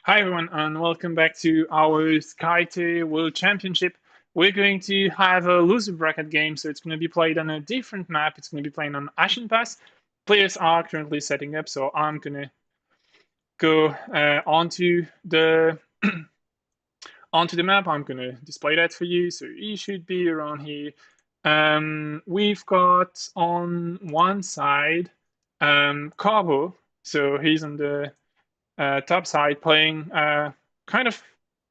Hi everyone, and welcome back to our Skytear World Championship. We're going to have a loser bracket game, so it's going to be played on a different map. It's going to be playing on Ashen Pass. Players are currently setting up, so I'm going to go onto the onto the map. I'm going to display that for you, so you should be around here. We've got on one side Carbo, so he's on the top side playing kind of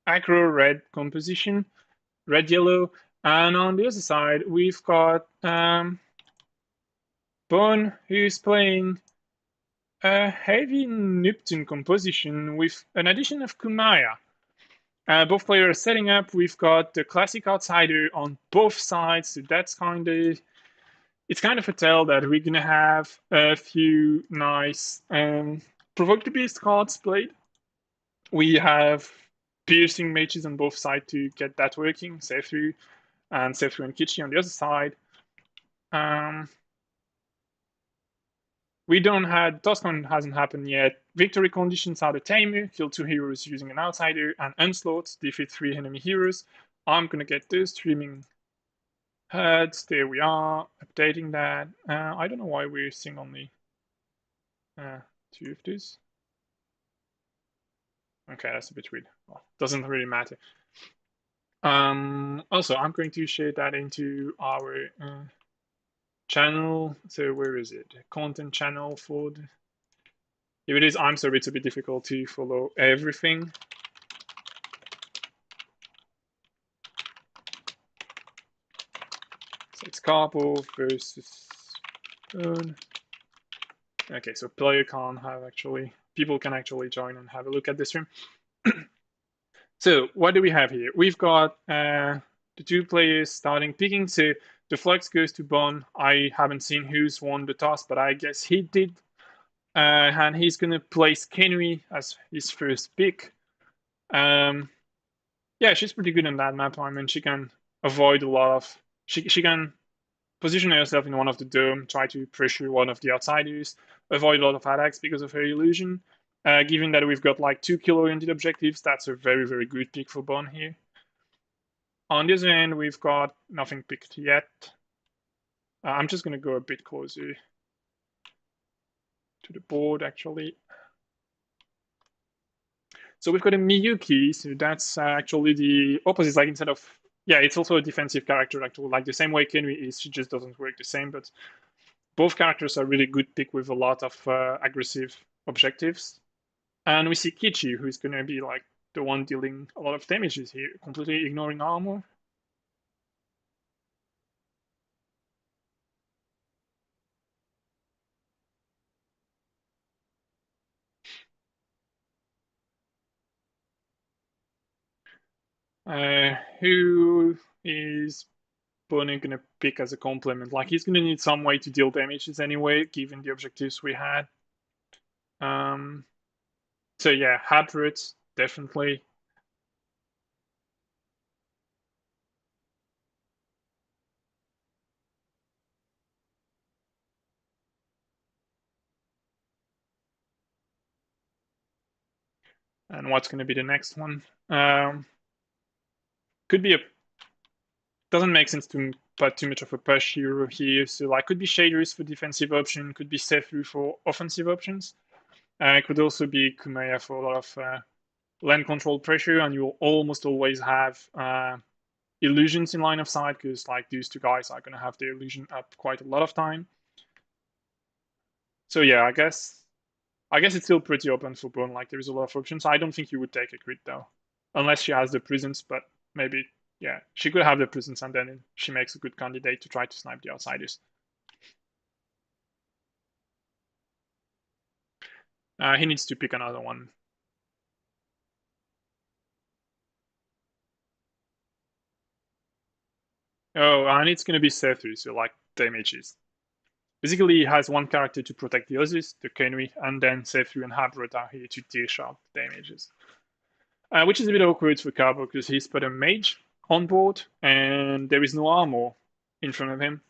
aggro red composition, red yellow, and on the other side we've got Bone, who's playing a heavy Neptune composition with an addition of Kumaya. Both players are setting up. We've got the classic outsider on both sides, so that's it's kind of a tell that we're gonna have a few nice Provoke the Beast cards played. We have piercing mages on both sides to get that working, Seifu and Kichi on the other side. We don't have Toscon hasn't happened yet. Victory conditions are the Tamer, kill 2 heroes using an outsider, and Onslaught, defeat 3 enemy heroes. I'm gonna get those streaming heads. There we are, updating that. I don't know why we're seeing only 2 of these. Okay, that's a bit weird. Well, doesn't really matter. Also, I'm going to share that into our channel. So where is it? Content channel for the... Here it is. I'm sorry, it's a bit difficult to follow everything. So it's Carpo versus Bone. Okay, so player can't have people can actually join and have a look at this stream. So what do we have here? We've got the 2 players starting picking. So the flex goes to Bon. I haven't seen who's won the toss, but I guess he did. And he's going to place Kenui as his first pick. Yeah, she's pretty good on that map. I mean, she can avoid a lot of... She can position herself in one of the dome, try to pressure one of the outsiders, avoid a lot of attacks because of her illusion. Given that we've got like 2 kill-oriented objectives, that's a very, very good pick for Bon here. On the other end, we've got nothing picked yet. I'm just going to go a bit closer to the board, actually. So we've got a Miyuki, so that's actually the opposite. Like instead of... Yeah, it's also a defensive character, actually. Like the same way Kenui is, she just doesn't work the same, but both characters are really good pick with a lot of aggressive objectives. And we see Kichi, who's going to be like the one dealing a lot of damages here, completely ignoring armor. Who is Bonnie going to pick as a complement? Like, he's going to need some way to deal damages anyway, given the objectives we had. So yeah, Hadrit, definitely. And what's going to be the next one? Could be a... Doesn't make sense to put too much of a push hero here. So like, could be shaders for defensive option, could be Seifu for offensive options. It could also be Kumaya for a lot of land control pressure, and you'll almost always have illusions in line of sight, because like these 2 guys are going to have their illusion up quite a lot of time. So yeah, I guess it's still pretty open for Bone. Like, there's a lot of options. I don't think you would take a crit though, unless she has the presence. But maybe, yeah, she could have the presence, and then she makes a good candidate to try to snipe the outsiders. He needs to pick another one. Oh, and it's going to be Seifu, so like damages. Basically, he has one character to protect the others, the Kenui, and then Seifu and Habrot are here to dish out damages. Which is a bit awkward for Carbo, because he's put a mage on board, and there is no armor in front of him.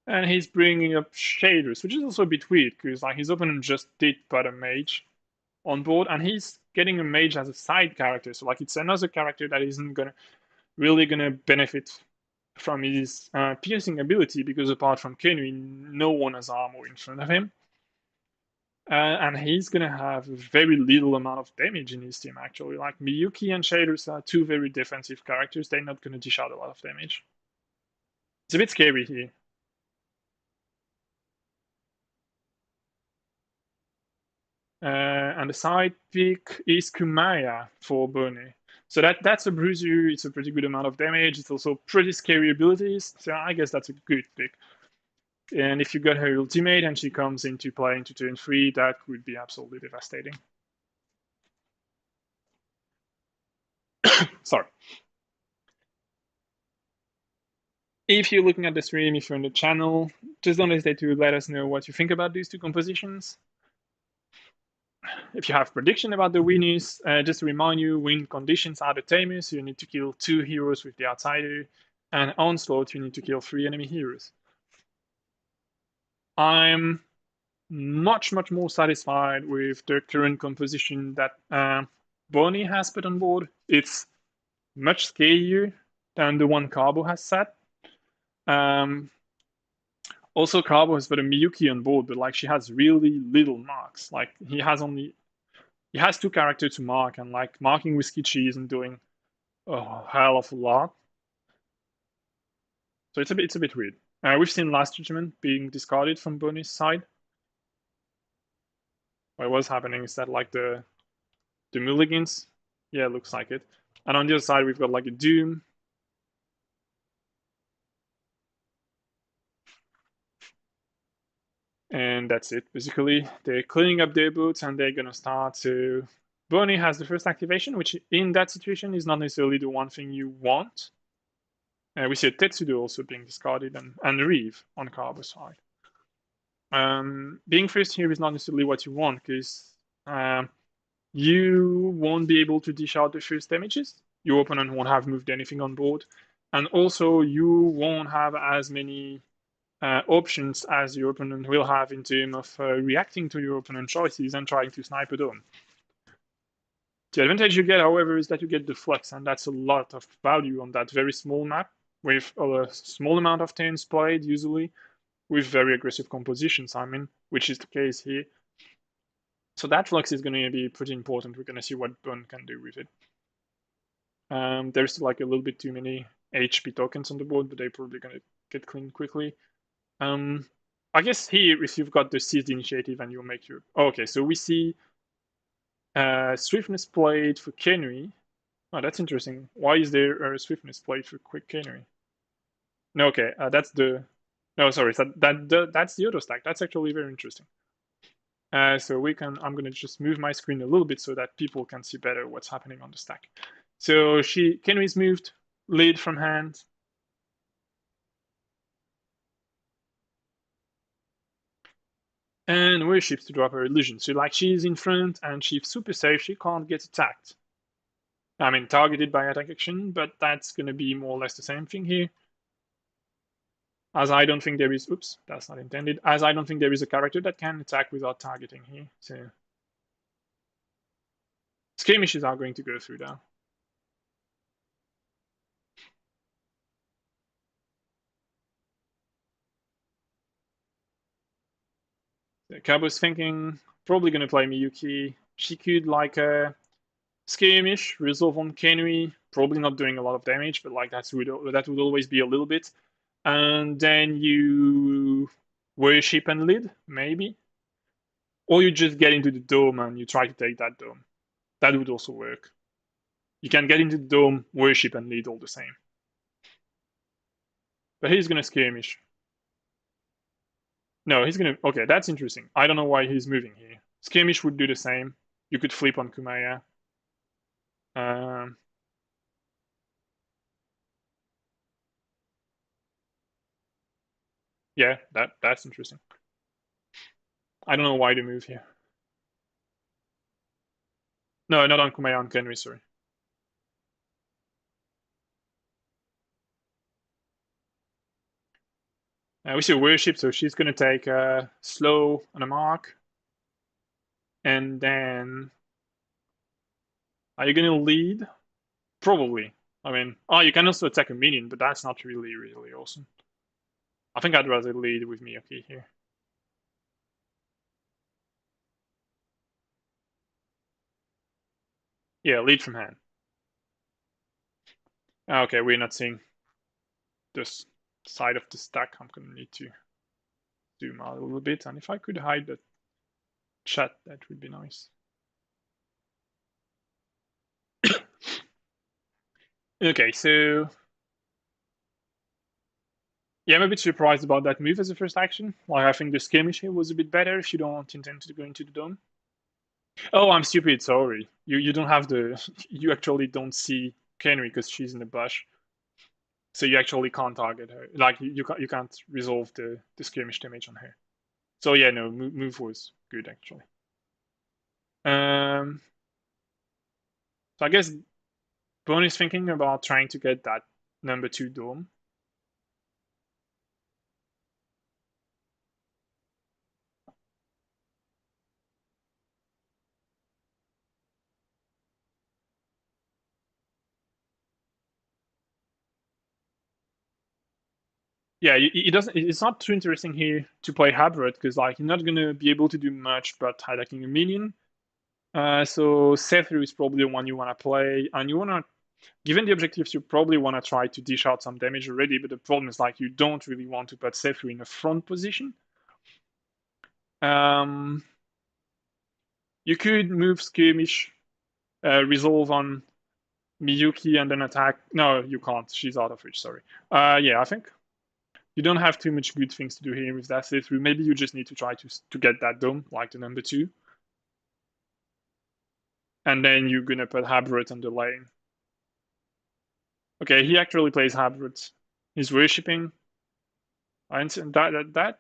And he's bringing up shaders, which is also a bit weird, because like his opponent just did put a mage on board, and he's getting a mage as a side character. So like it's another character that isn't gonna benefit from his piercing ability, because apart from Kenui, no one has armor in front of him. And he's gonna have very little amount of damage in his team actually. Like Miyuki and Shaders are two very defensive characters. They're not gonna dish out a lot of damage. It's a bit scary here. And the side pick is Kumaya for Bone. So that's a bruiser. It's a pretty good amount of damage. It's also pretty scary abilities. So I guess that's a good pick. And if you got her ultimate and she comes into play into turn 3, that would be absolutely devastating. Sorry. If you're looking at the stream, if you're on the channel, just don't hesitate to let us know what you think about these two compositions. If you have prediction about the winners, just to remind you, win conditions are the tamers, so you need to kill 2 heroes with the outsider, and onslaught, you need to kill 3 enemy heroes. I'm much more satisfied with the current composition that Bonnie has put on board. It's much scarier than the one Carbo has set. Also, Carbo has put a Miyuki on board, but like she has really little marks. Like he has 2 characters to mark, and like marking with Kichi isn't doing a hell of a lot. So it's a bit weird. We've seen Last Judgment being discarded from Bonnie's side. What was happening is that like the mulligans, yeah, it looks like it. And on the other side, we've got like a Doom. And that's it. Basically, they're cleaning up their boots and they're gonna start to. Bonnie has the first activation, which in that situation is not necessarily the one thing you want. We see a Tetsudo also being discarded, and Reeve on Carbo's side. Being first here is not necessarily what you want, because you won't be able to dish out the first damages. Your opponent won't have moved anything on board, and also you won't have as many options as your opponent will have in terms of reacting to your opponent's choices and trying to snipe a dome. The advantage you get, however, is that you get the flux, and that's a lot of value on that very small map with a small amount of turns played, usually with very aggressive compositions, I mean, which is the case here. So that flux is going to be pretty important. We're going to see what Bun can do with it. There's like a little bit too many HP tokens on the board, but they're probably going to get cleaned quickly. I guess here, if you've got the seized initiative and you make your... Oh, okay, so we see swiftness played for Kenui. Oh, that's interesting. Why is there a swiftness played for quick Kenui? No, okay, that's the... No, sorry, that's the auto stack. That's actually very interesting. So we can... I'm going to just move my screen a little bit so that people can see better what's happening on the stack. So Kenui's moved, lead from hand. And worships to drop her illusion. So like she's in front and she's super safe, she can't get attacked. I mean, targeted by attack action, but that's going to be more or less the same thing here. As I don't think there is, oops, that's not intended. As I don't think there is a character that can attack without targeting here. So skirmishes are going to go through now. So Kabo's thinking, probably going to play Miyuki. She could like a skirmish, resolve on Kenui, probably not doing a lot of damage, but like that would always be a little bit. And then you worship and lead, maybe. Or you just get into the dome and you try to take that dome. That would also work. You can get into the dome, worship, and lead all the same. But he's gonna skirmish. No, he's gonna... Okay, that's interesting. I don't know why he's moving here. Skirmish would do the same. You could flip on Kumaya. Yeah, that's interesting. I don't know why they move here. No, not on Kumaya, on Kenry, sorry. We see a worship, so she's going to take a slow and a mark. And then Are you gonna lead? Probably. I mean, oh, you can also attack a minion, but that's not really awesome. I think I'd rather lead with Miyuki here. Yeah, lead from hand. Okay, we're not seeing this side of the stack. I'm gonna need to zoom out a little bit, and if I could hide the chat, that would be nice. Okay, so yeah, I'm a bit surprised about that move as a first action. Like, I think the skirmish here was a bit better if you don't intend to go into the dome. Oh, I'm stupid. Sorry. You don't have the. You actually don't see Kenry because she's in the bush, so you actually can't target her. Like you can't resolve the skirmish damage on her. So yeah, no, move was good actually. Um, so I guess Bone is thinking about trying to get that number 2 dome. Yeah, it doesn't. It's not too interesting here to play Habret because like you're not gonna be able to do much but attacking a minion. So Sethru is probably the one you want to play, and you want to, given the objectives, you probably want to try to dish out some damage already. But the problem is like you don't really want to put Sethru in a front position. Um, you could move skirmish, resolve on Miyuki, and then attack. No, you can't. She's out of reach. Sorry. Yeah, I think you don't have too much good things to do here with that Sethru. Maybe you just need to try to get that dome, like the number 2, and then you're gonna put Habret on the lane. Okay, he actually plays Habret. He's worshipping. And that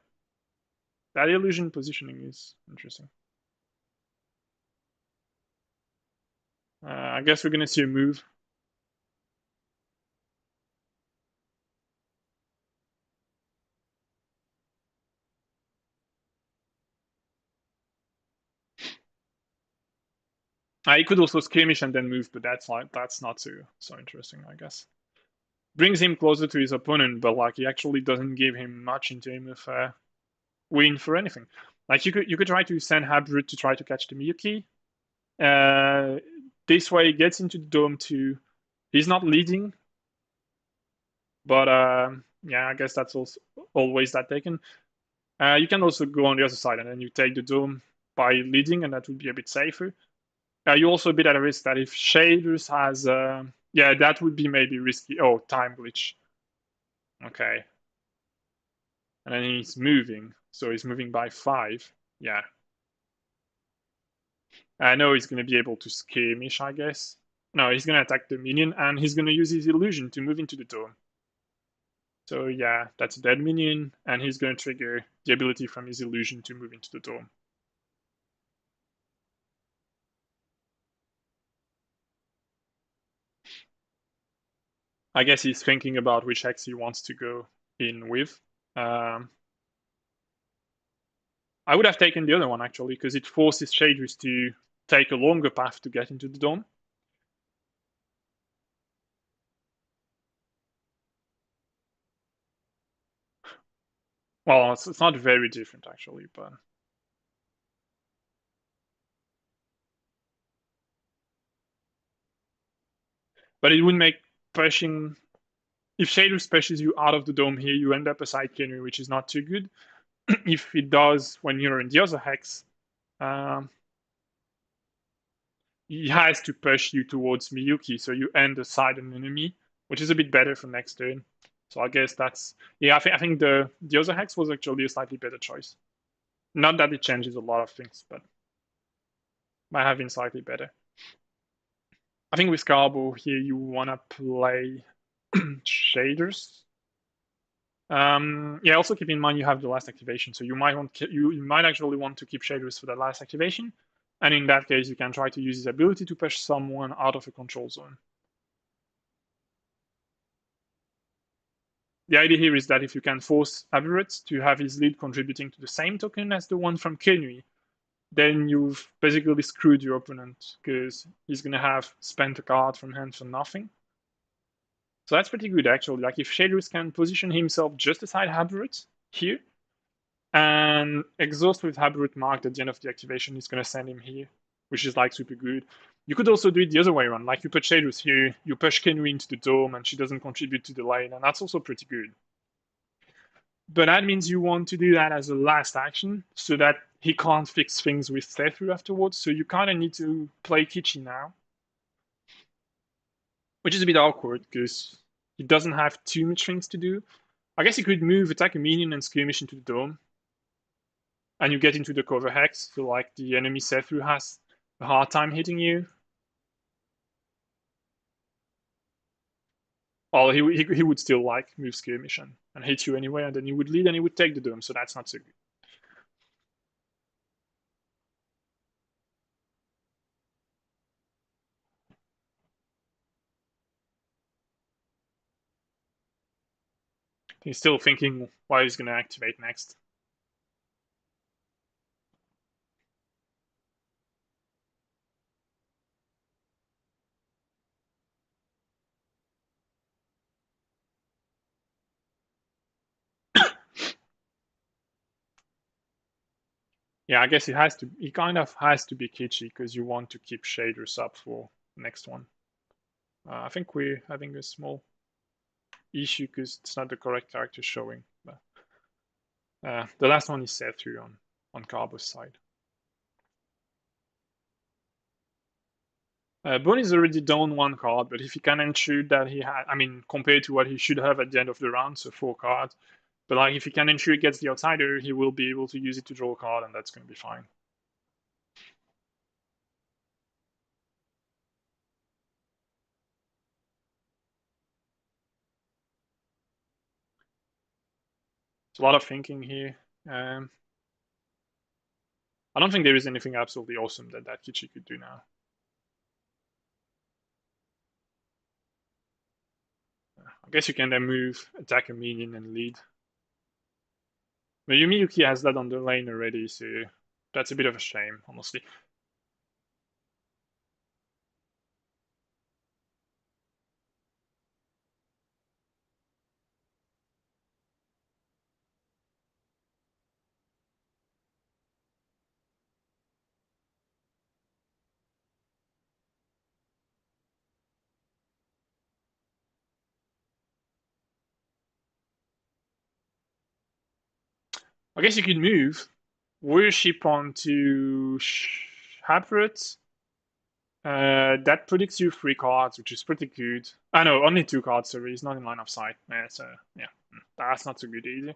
illusion positioning is interesting. I guess we're gonna see a move. He could also skirmish and then move, but that's not so interesting, I guess. Brings him closer to his opponent, but like he actually doesn't give him much in terms of win for anything. Like you could try to send Habrit to try to catch the Miyuki. This way he gets into the dome too. He's not leading, but yeah, I guess that's also always that taken. You can also go on the other side and then you take the dome by leading, and that would be a bit safer. You're also a bit at a risk that if Shaders has, yeah, that would be maybe risky. Oh, time glitch. Okay. And then he's moving, so he's moving by 5. Yeah. I know he's going to be able to skirmish, I guess. No, he's going to attack the minion, and he's going to use his illusion to move into the dome. So yeah, that's a dead minion, and he's going to trigger the ability from his illusion to move into the dome. I guess he's thinking about which hex he wants to go in with. Um, I would have taken the other one actually, because it forces Shaders to take a longer path to get into the dome. Well, it's not very different actually, but it would make pushing. If Shaders pushes you out of the dome here, you end up a side cannon, which is not too good. If it does when you're in the other hex, um, he has to push you towards Miyuki, so you end aside an enemy, which is a bit better for next turn. So I guess that's yeah. I think the other hex was actually a slightly better choice. Not that it changes a lot of things, but might have been slightly better. I think with Garbo here you wanna play Shaders. Yeah, also keep in mind you have the last activation, so you might actually want to keep Shaders for the last activation, and in that case you can try to use his ability to push someone out of a control zone. The idea here is that if you can force Aberrett to have his lead contributing to the same token as the one from Kenui, then you've basically screwed your opponent because he's gonna have spent a card from hand for nothing. So that's pretty good actually. Like if Shaders can position himself just aside Haberut here and exhaust with Haberut marked at the end of the activation, he's gonna send him here, which is like super good. You could also do it the other way around, like you put Shaders here, you push Kenry into the dome, and she doesn't contribute to the lane, and that's also pretty good. But that means you want to do that as a last action so that he can't fix things with Sethu afterwards. So you kind of need to play Kichi now, which is a bit awkward because he doesn't have too much things to do. I guess he could move, attack a minion, and skirmish into the dome, and you get into the cover hex. So like the enemy Sethu has a hard time hitting you. Or he would still like move skirmish and hit you anyway, and then you would lead and he would take the dome. So that's not so good. He's still thinking what he's going to activate next. Yeah, I guess it has to. It kind of has to be Kichi because you want to keep shaders up for next one. I think we're having a small issue because it's not the correct character showing. But the last one is Sethu on Carbo's side. Bone is already down one card, but if he can ensure that he had, I mean, compared to what he should have at the end of the round, so 4 cards. But like, if he can ensure he gets the outsider, he will be able to use it to draw a card, and that's going to be fine. It's a lot of thinking here. I don't think there is anything absolutely awesome that Kichi could do now. I guess you can then move, attack a minion, and lead. But Yumiyuki has that on the lane already, so that's a bit of a shame, honestly. I guess you could move, worship onto Habrut. That predicts you 3 cards, which is pretty good. I know, only 2 cards, sorry, he's not in line of sight. So, yeah, that's not so good either.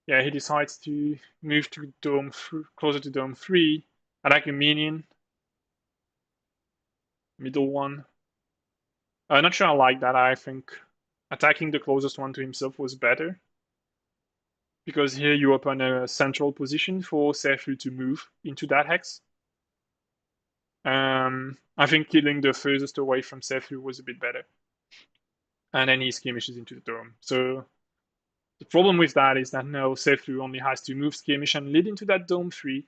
Yeah, he decides to move to Dome, closer to Dome 3, attack a minion, middle one. I'm not sure I like that. I think attacking the closest one to himself was better. Because here you open a central position for Sethu to move into that hex. I think killing the furthest away from Sethu was a bit better. And then he skirmishes into the dome. So the problem with that is that now Sethu only has to move skirmish and lead into that dome 3.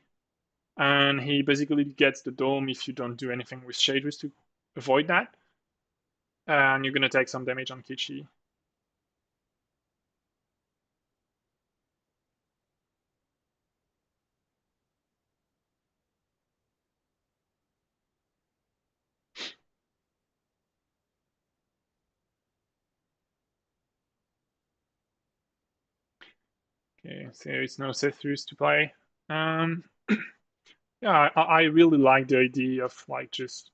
And he basically gets the dome if you don't do anything with shaders to avoid that. And you're going to take some damage on Kichi. Okay, so it's no Sethus to play. Yeah, I really like the idea of like just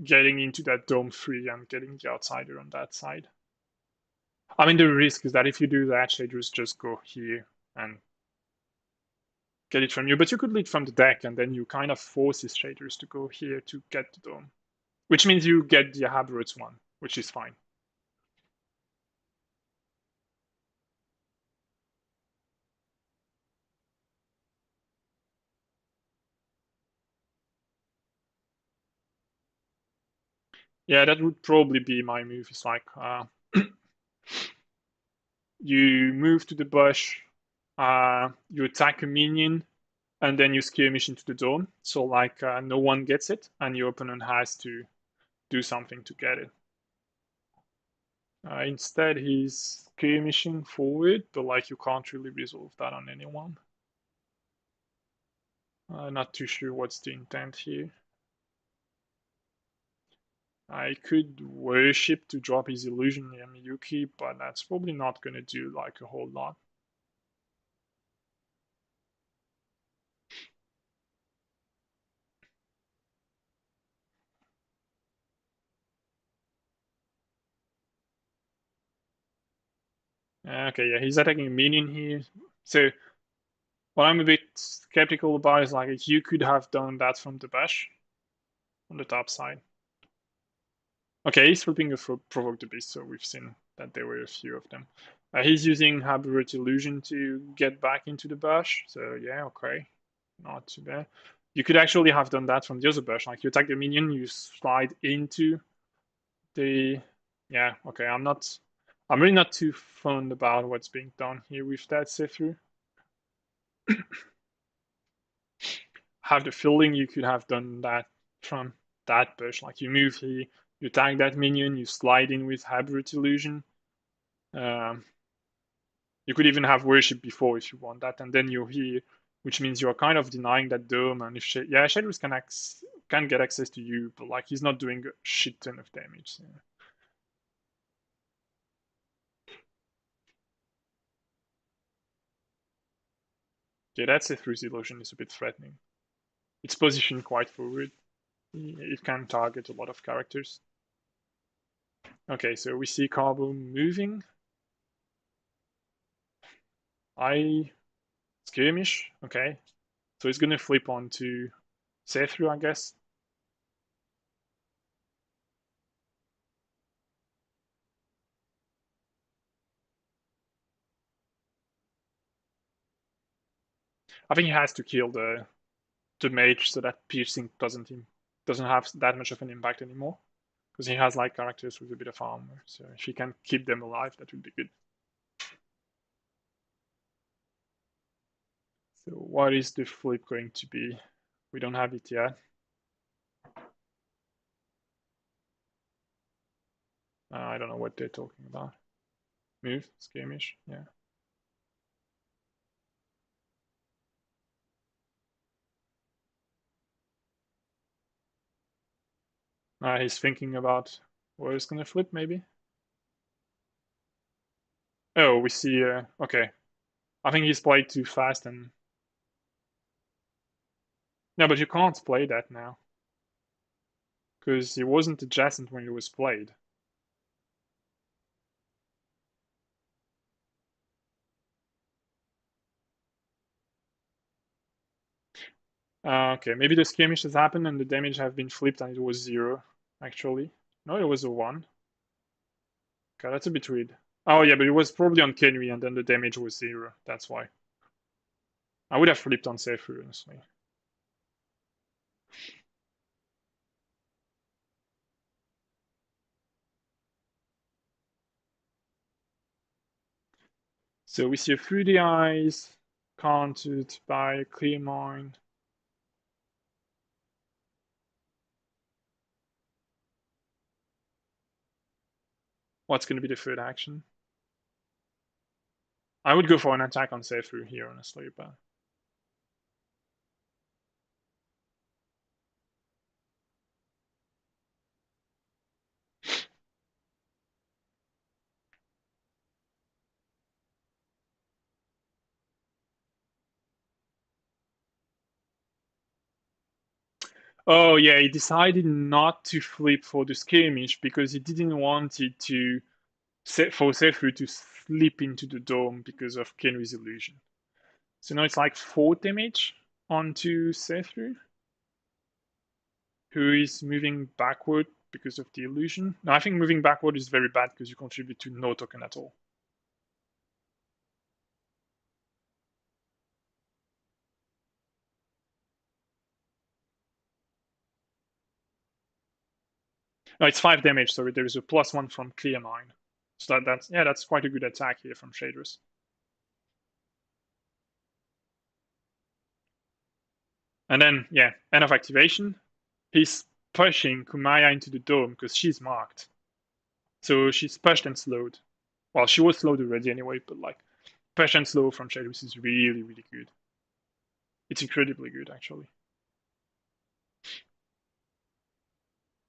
getting into that dome 3 and getting the outsider on that side. I mean, the risk is that if you do that, shaders just go here and get it from you. But you could lead from the deck, and then you kind of force his shaders to go here to get the dome, which means you get the Haberut's one, which is fine. Yeah, that would probably be my move. It's like you move to the bush, you attack a minion, and then you skirmish into the dome. So like no one gets it, and your opponent has to do something to get it. Instead, he's skirmishing forward, but like you can't really resolve that on anyone. Not too sure what's the intent here. I could worship to drop his illusion near Miyuki, but that's probably not going to do like a whole lot. Okay, yeah, he's attacking a minion here. So what I'm a bit skeptical about is like you could have done that from the bash on the top side. Okay, he's flipping a provoke the beast, so we've seen that there were a few of them. He's using Haberot Illusion to get back into the bash, so yeah, okay, not too bad. You could actually have done that from the other bash, like you attack the minion, you slide into the. Yeah, okay, I'm really not too fond about what's being done here with that see-through. Have the feeling you could have done that from that push. Like you move here, you tag that minion, you slide in with Haberot Illusion. You could even have Worship before if you want that, and then you're here, which means you're kind of denying that dome. And if Shadows can get access to you, but like he's not doing a shit ton of damage. So. Yeah, that's a through illusion is a bit threatening. It's positioned quite forward. It can target a lot of characters. Okay, so we see Carbo moving. I skirmish. Okay, so he's gonna flip on to see-through, I guess. I think he has to kill the mage so that piercing doesn't have that much of an impact anymore. Because he has like characters with a bit of armor, so if he can keep them alive, that would be good. So what is the flip going to be? We don't have it yet. I don't know what they're talking about. Move, skirmish, yeah. He's thinking about where he's gonna flip, maybe. Oh, we see. Okay, I think he's played too fast, and no, but you can't play that now because he wasn't adjacent when it was played. Okay, maybe the skirmish has happened and the damage have been flipped and it was 0, actually. No, it was a 1. Okay, that's a bit weird. Oh yeah, but it was probably on Kenry and then the damage was 0. That's why. I would have flipped on Seifu, honestly. So we see a Through the Eyes, countered by Clear Mind. What's going to be the third action? I would go for an attack on Seifu here, honestly, but... Oh yeah, he decided not to flip for the skirmish because he didn't want it to for Seifu to slip into the dome because of Kenry's illusion. So now it's like 4 damage onto Seifu, who is moving backward because of the illusion. Now I think moving backward is very bad because you contribute to no token at all. No, it's 5 damage, so there is a +1 from Clear Mind. So that's quite a good attack here from Shaders. And then, yeah, end of activation. He's pushing Kumaya into the dome because she's marked. So she's pushed and slowed. Well, she was slowed already anyway, but like push and slow from Shadows is really, really good. It's incredibly good, actually.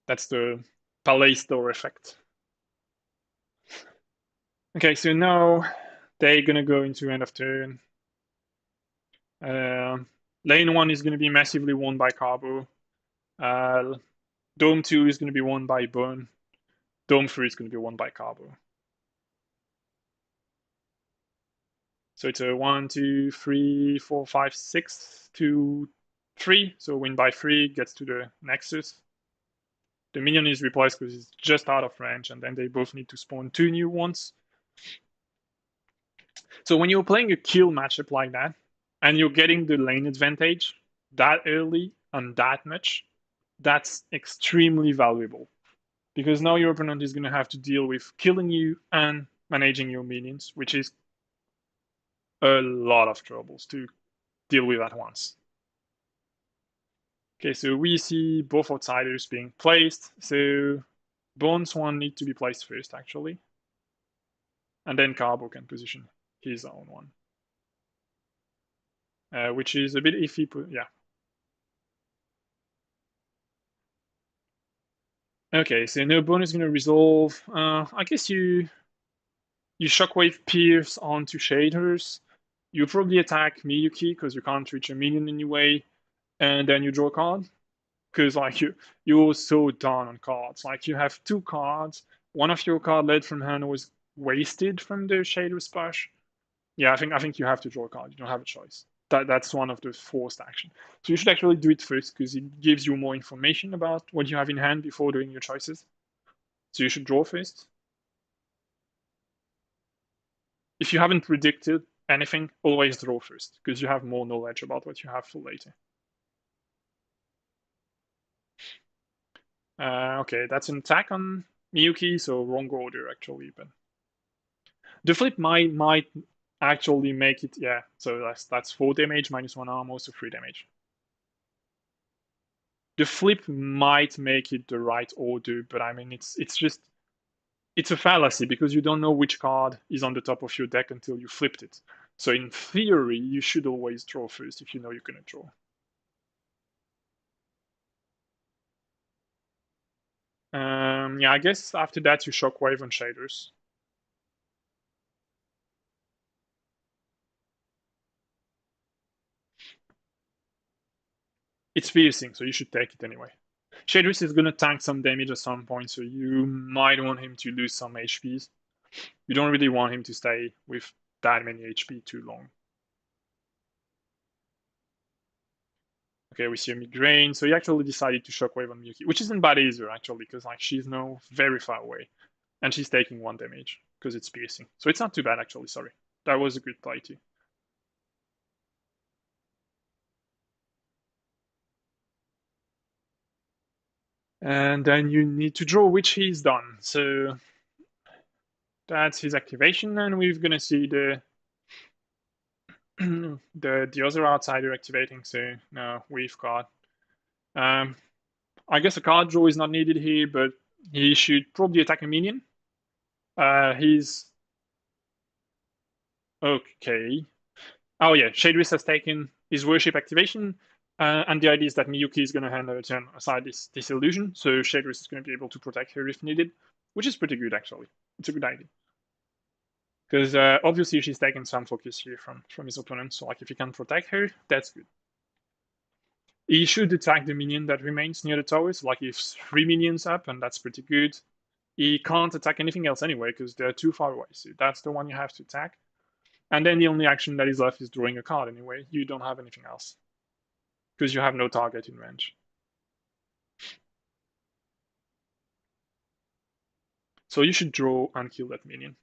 That's the Palais Door effect. Okay, so now they're gonna go into end of turn. Uh, Lane 1 is gonna be massively won by Carbo. Uh, Dome 2 is gonna be won by Bone. Dome 3 is gonna be won by Carbo. So it's a 1, 2, 3, 4, 5, 6, 2, 3. So win by 3 gets to the Nexus. The minion is replaced because it's just out of range, and then they both need to spawn 2 new ones. So when you're playing a kill matchup like that, and you're getting the lane advantage that early and that much, that's extremely valuable. Because now your opponent is going to have to deal with killing you and managing your minions, which is a lot of troubles to deal with at once. Okay, so we see both outsiders being placed. So Bones one need to be placed first, actually. And then Carbo can position his own one. Which is a bit iffy, but yeah. Okay, so no Bone is going to resolve. I guess you Shockwave Pierce onto Shaders. You probably attack Miyuki because you can't reach a minion anyway, and then you draw a card. Because like you're so done on cards. Like you have 2 cards. One of your card led from hand was wasted from the Shader Splash. Yeah, I think you have to draw a card. You don't have a choice. That's one of the forced action. So you should actually do it first because it gives you more information about what you have in hand before doing your choices. So you should draw first. If you haven't predicted anything, always draw first because you have more knowledge about what you have for later. Okay, that's an attack on Miyuki, so wrong order actually, but the flip might actually make it. Yeah, so that's 4 damage minus 1 armor, so 3 damage. The flip might make it the right order, but I mean it's just it's a fallacy because you don't know which card is on the top of your deck until you flipped it. So in theory, you should always draw first if you know you're gonna draw. Yeah, I guess after that you Shockwave on Shaders. It's piercing, so you should take it anyway. Shaders is gonna tank some damage at some point, so you might want him to lose some HPs. You don't really want him to stay with that many HP too long. Okay, we see a migraine. So he actually decided to Shockwave on Miyuki, which isn't bad either, actually, because like she's now very far away. And she's taking 1 damage because it's piercing. So it's not too bad, actually, sorry. That was a good play too. And then you need to draw, which he's done. So that's his activation, and we're gonna see the the other outsider activating. So now we've got I guess a card draw is not needed here, but he should probably attack a minion. He's okay. Oh yeah, Shadris has taken his worship activation, and the idea is that Miyuki is going to hand her turn aside this illusion, so Shadris is going to be able to protect her if needed, which is pretty good actually. It's a good idea because obviously she's taken some focus here from his opponent, so like if he can protect her, that's good. He should attack the minion that remains near the towers, like if 3 minions up, and that's pretty good. He can't attack anything else anyway because they're too far away, so that's the one you have to attack. And then the only action that is left is drawing a card anyway. You don't have anything else because you have no target in range. So you should draw and kill that minion.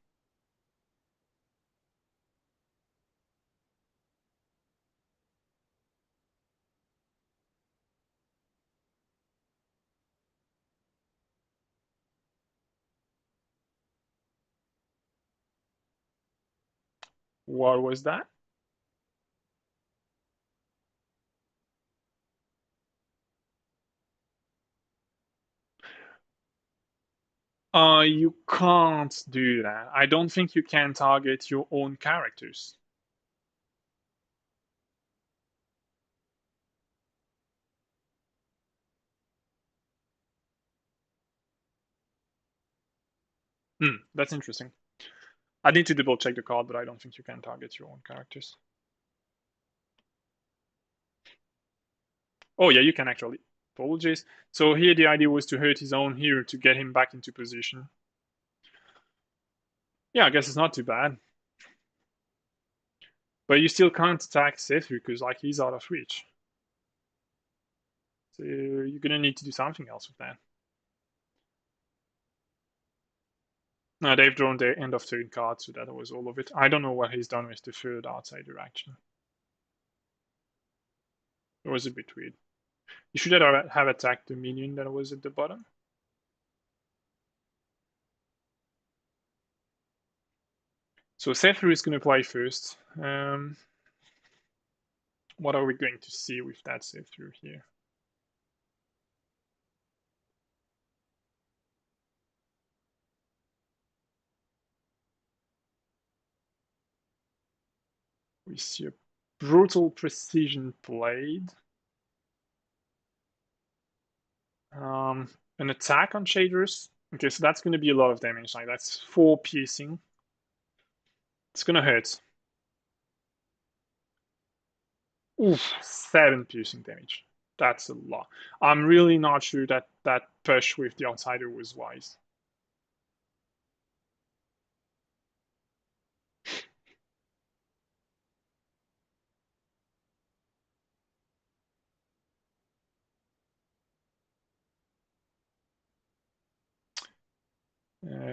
What was that? You can't do that. I don't think you can target your own characters. That's interesting. I need to double check the card, but I don't think you can target your own characters. Oh yeah, you can actually. Apologies. So here the idea was to hurt his own hero to get him back into position. Yeah, I guess it's not too bad. But you still can't attack Sethu because like he's out of reach. So you're gonna need to do something else with that. No, they've drawn their end of turn card, so that was all of it. I don't know what he's done with the third outsider action. It was a bit weird. You should have attacked the minion that was at the bottom. So Sethu is gonna play first. What are we going to see with that Sethu here? We see a brutal precision blade. An attack on shaders. Okay, so that's going to be a lot of damage. Like that's 4 piercing. It's going to hurt. Oof, 7 piercing damage. That's a lot. I'm really not sure that that push with the outsider was wise.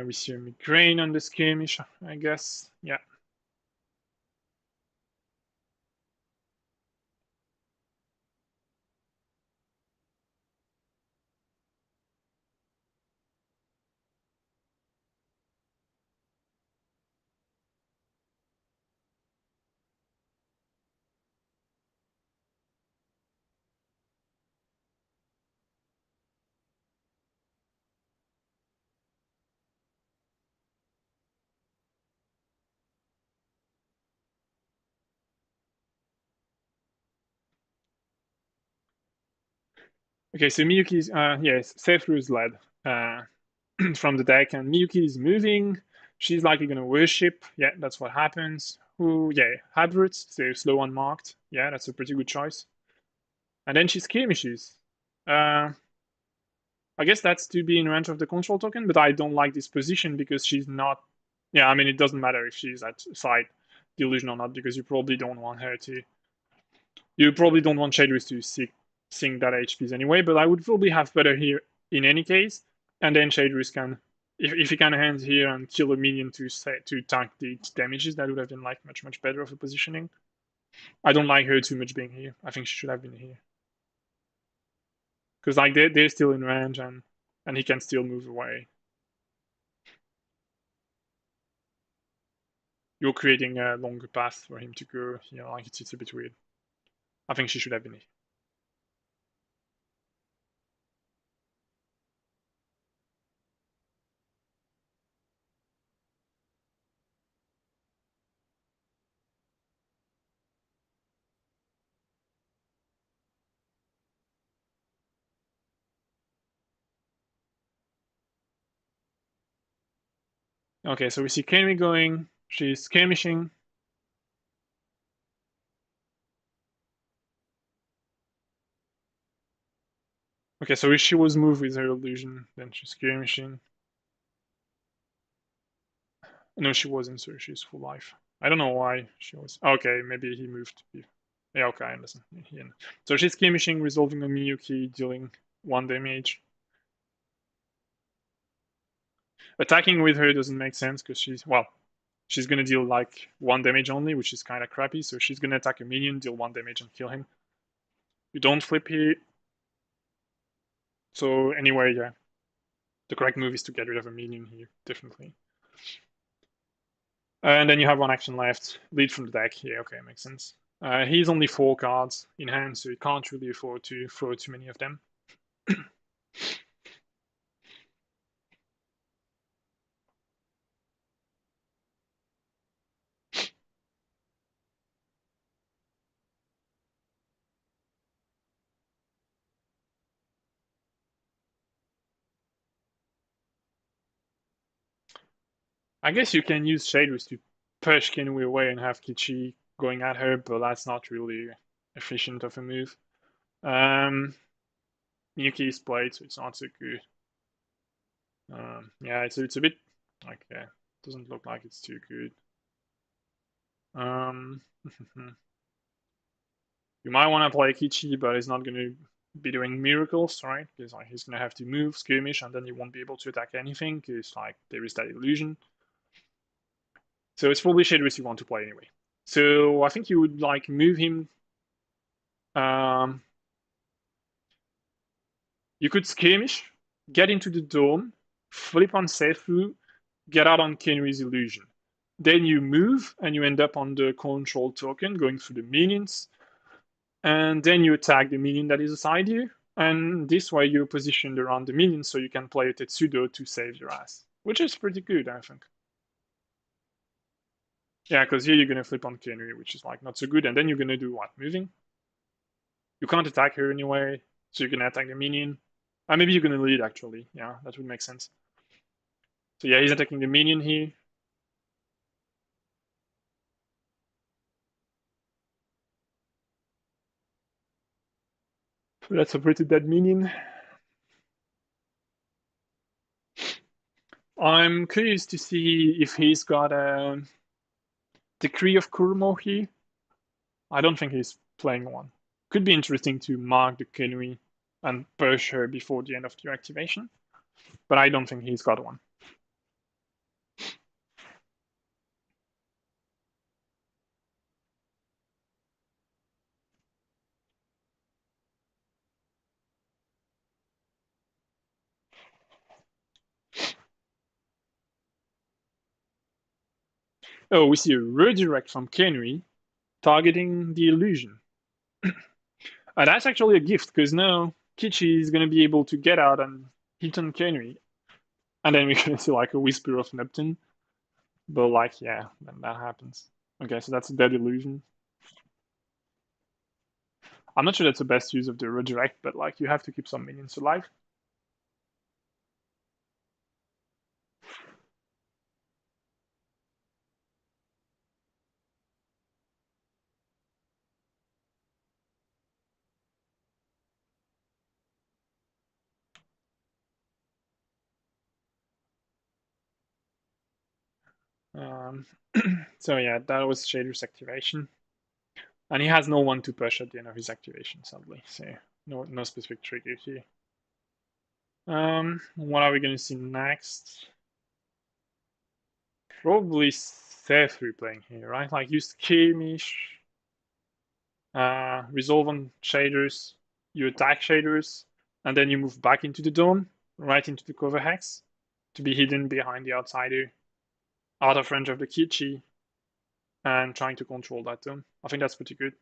We see a migraine on the skirmish, I guess. Yeah. Okay, so Miyuki's yes, Sethu is led from the deck, and Miyuki is moving. She's likely gonna worship. Yeah, that's what happens. Who? Yeah, Hadroots. So slow unmarked. Yeah, that's a pretty good choice. And then she skirmishes. Uh, I guess that's to be in range of the control token, but I don't like this position because she's not. Yeah, I mean it doesn't matter if she's at side delusion or not because you probably don't want her to. You probably don't want Shadow's to sink that HPs anyway, but I would probably have better here in any case, and then Shadow's can. If he can hand here and kill a minion to tank the damages, that would have been like much better of a positioning. I don't like her too much being here. I think she should have been here because like they're still in range and he can still move away. You're creating a longer path for him to go. You know, like it's a bit weird. I think she should have been here. Okay, so we see Kenmi going. She's skirmishing. Okay, so if she was moved with her illusion, then she's skirmishing. No, she wasn't, so she's full life. I don't know why she was. Okay, maybe he moved. Yeah, okay, I understand. Yeah. So she's skirmishing, resolving on Miyuki, dealing 1 damage. Attacking with her doesn't make sense because she's gonna deal like 1 damage only, which is kind of crappy. So she's gonna attack a minion, deal 1 damage, and kill him. You don't flip here. So anyway, yeah, the correct move is to get rid of a minion here, definitely. And then you have 1 action left. Lead from the deck. Yeah, okay, makes sense. He's only 4 cards in hand, so he can't really afford to throw too many of them. I guess you can use shaders to push Kenui away and have Kichi going at her, but that's not really efficient of a move. Miyuki is played, so it's not so good. Yeah, it's a bit like doesn't look like it's too good. You might want to play Kichi, but he's not going to be doing miracles, right? Because like he's going to have to move, skirmish, and then he won't be able to attack anything because like there is that illusion. So it's probably Shadowless you want to play anyway. So I think you would like move him. Um, you could skirmish, get into the dome, flip on Seifu, get out on Kenri's illusion. Then you move and you end up on the control token, going through the minions, and then you attack the minion that is beside you. And this way you're positioned around the minion so you can play a Tetsudo to save your ass, which is pretty good, I think. Yeah, because here you're gonna flip on Kenri, which is like not so good, and then you're gonna do what? Moving? You can't attack her anyway, so you're gonna attack the minion. Maybe you're gonna lead actually. Yeah, that would make sense. So yeah, he's attacking the minion here. So that's a pretty dead minion. I'm curious to see if he's got a Decree of Kurmo here. I don't think he's playing one. Could be interesting to mark the Kenui and push her before the end of your activation, but I don't think he's got one. Oh, we see a redirect from Kenui targeting the illusion. And that's actually a gift, because now Kichi is going to be able to get out and hit on Kenui. And then we're going to see like a Whisper of Neptune. But like, yeah, then that happens. Okay, so that's a dead illusion. I'm not sure that's the best use of the redirect, but like you have to keep some minions alive. Um, so yeah, that was Shader's activation. And he has no one to push at the end of his activation, sadly. So no specific trigger here. What are we gonna see next? Probably Seth replaying here, right? Like you skirmish, resolve on shaders, you attack shaders, and then you move back into the dome, right into the cover hex, to be hidden behind the outsider, out of range of the Kichi, and trying to control that dome. I think that's pretty good.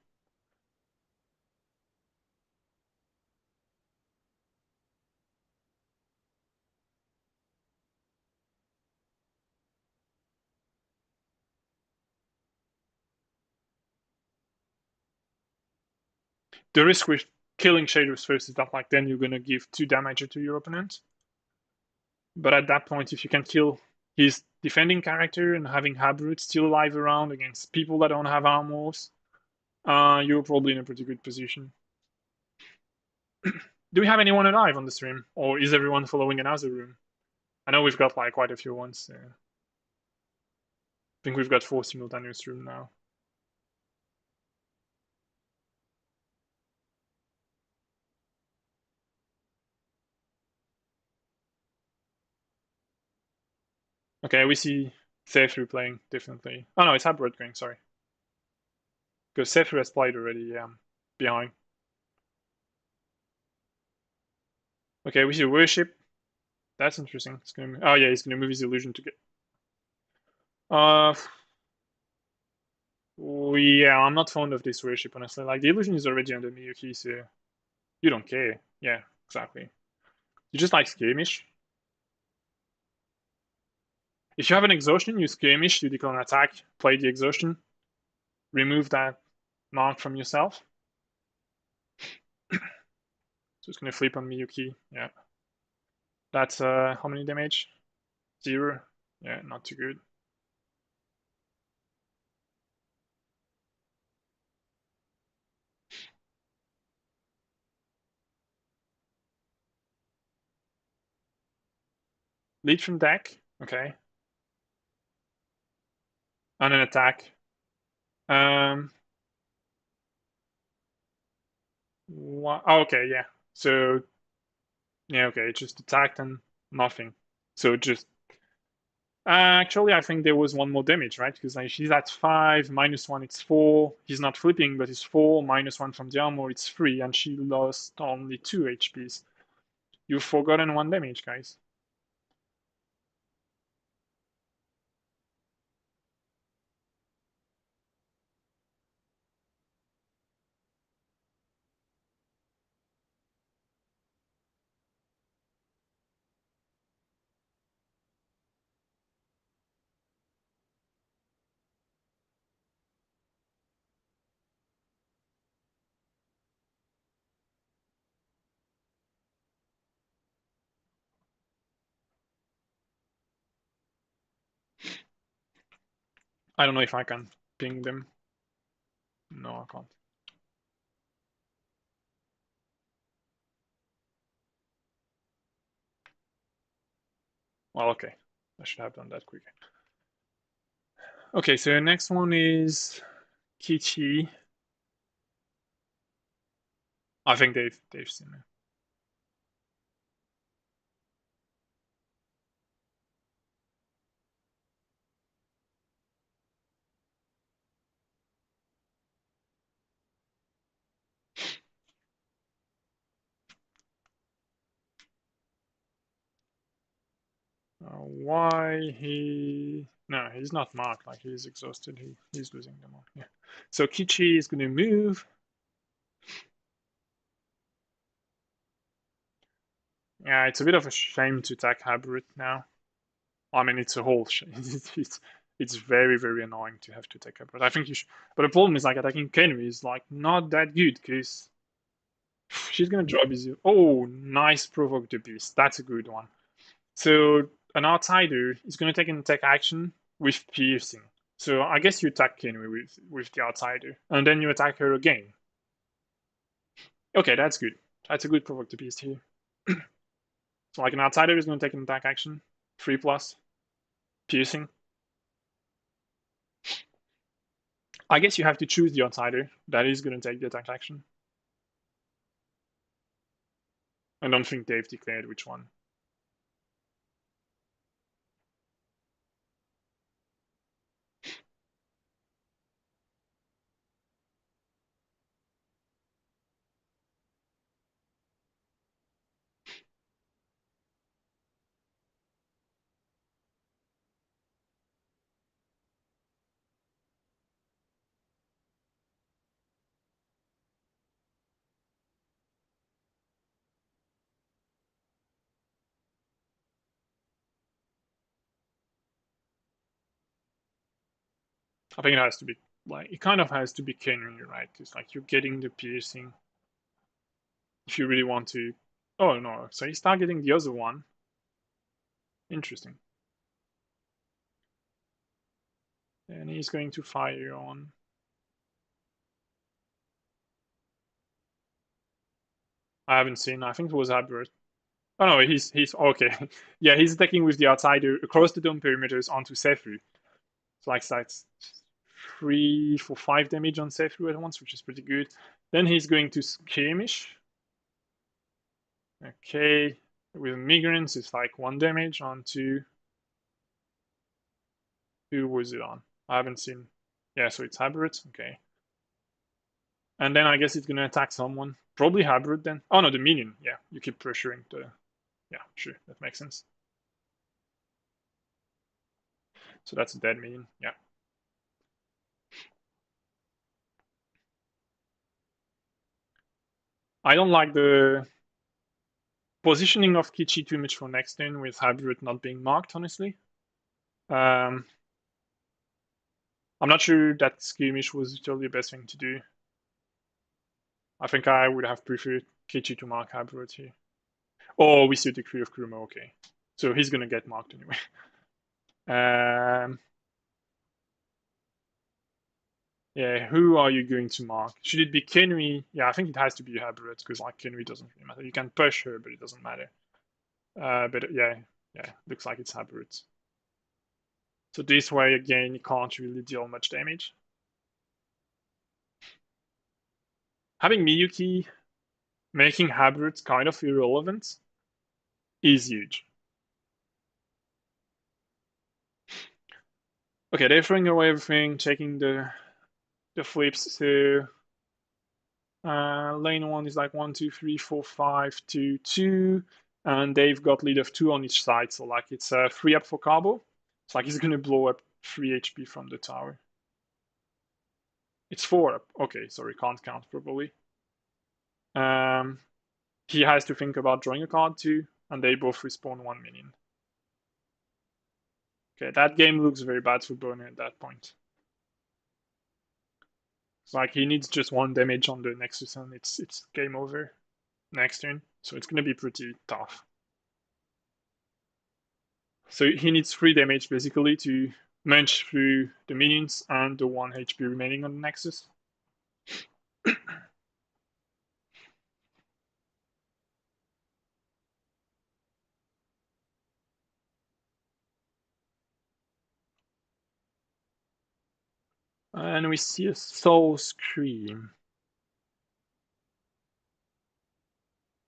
The risk with killing shaders first is that like then you're gonna give 2 damage to your opponent. But at that point, if you can kill his defending character and having Habrut still alive around against people that don't have armors, you're probably in a pretty good position. Do we have anyone alive on the stream, or is everyone following another room? I know we've got like quite a few ones. I think we've got 4 simultaneous room now. Okay, we see Seifu playing differently. Oh no, it's Habrut going, sorry. Because Seifu has played already behind. Okay, we see Worship. That's interesting. It's gonna. Oh yeah, he's gonna move his illusion to get. Uh, yeah, I'm not fond of this Worship honestly. Like the illusion is already under Miyuki, so you don't care. Yeah, exactly. You just like skirmish. If you have an exhaustion, you skirmish, you declare an attack, play the exhaustion, remove that mark from yourself. So it's gonna flip on Miyuki. Yeah. That's how many damage? 0. Yeah, not too good. Lead from deck. Okay. And an attack. Um. Oh, okay. Yeah. So yeah. Okay. It just attacked and nothing. So just actually, I think there was one more damage, right? Because like, she's at 5, -1, it's 4. He's not flipping, but it's 4, -1 from the armor, it's 3, and she lost only 2 HPs. You've forgotten 1 damage, guys. I don't know if I can ping them. No, I can't. Well, okay. I should have done that quicker. Okay, so the next one is Kichi. I think they've seen it. Why he? No, he's not marked. Like he's exhausted. He's losing them all. Yeah. So Kichi is going to move. Yeah, it's a bit of a shame to attack Habrit now. I mean, it's a whole shame. It's very very annoying to have to attack Habrit. I think you should. But the problem is like attacking Kenry is like not that good because she's gonna drop his. Oh, nice provoke the beast. That's a good one. So an outsider is gonna take an attack action with piercing. So I guess you attack Kenry with the outsider, and then you attack her again. Okay, that's good. That's a good provoke the beast here. So like an outsider is gonna take an attack action, 3+, piercing. I guess you have to choose the outsider that is gonna take the attack action. I don't think they've declared which one. I think it has to be like it kind of has to be Kenry, right? Because like you're getting the piercing if you really want to. Oh no, so he's targeting the other one. Interesting. And he's going to fire on. I haven't seen. I think it was Albert. Oh no, he's okay. Yeah, he's attacking with the outsider across the dome perimeters onto Sefu. So like that's 3 for 5 damage on Sefu at once, which is pretty good. Then he's going to skirmish. Okay, with migrants, it's like 1 damage onto. Who was it on? I haven't seen. Yeah, so it's Hybrid. Okay. And then I guess it's gonna attack someone. Probably Hybrid then. Oh no, the minion. Yeah, you keep pressuring the. Yeah, sure, that makes sense. So that's a dead minion. Yeah. I don't like the positioning of Kichi too much for next turn with Hybrid not being marked, honestly. Um, I'm not sure that skirmish was totally the best thing to do. I think I would have preferred Kichi to mark Hybrid here. Oh, we see the decree of Kuruma, okay. So he's gonna get marked anyway. Yeah, who are you going to mark? Should it be Kenry? Yeah, I think it has to be Hybrid because like Kenry doesn't really matter. You can push her, but it doesn't matter. But yeah, Yeah, looks like it's hybrids. So this way, again, you can't really deal much damage. Having Miyuki making hybrids kind of irrelevant is huge. Okay, they're throwing away everything, checking the flips. So lane one is like 1, 2, 3, 4, 5, 2, 2, and they've got lead of 2 on each side. So like it's 3 up for Carbo. It's like he's gonna blow up 3 HP from the tower. It's 4 up. Okay, sorry, can't count properly. Um, he has to think about drawing a card too, and they both respawn 1 minion. Okay, that game looks very bad for Boner at that point. It's like he needs just 1 damage on the Nexus and it's game over next turn. So it's gonna be pretty tough. So he needs 3 damage basically to munch through the minions and the 1 HP remaining on the Nexus. And we see a Soul Scream.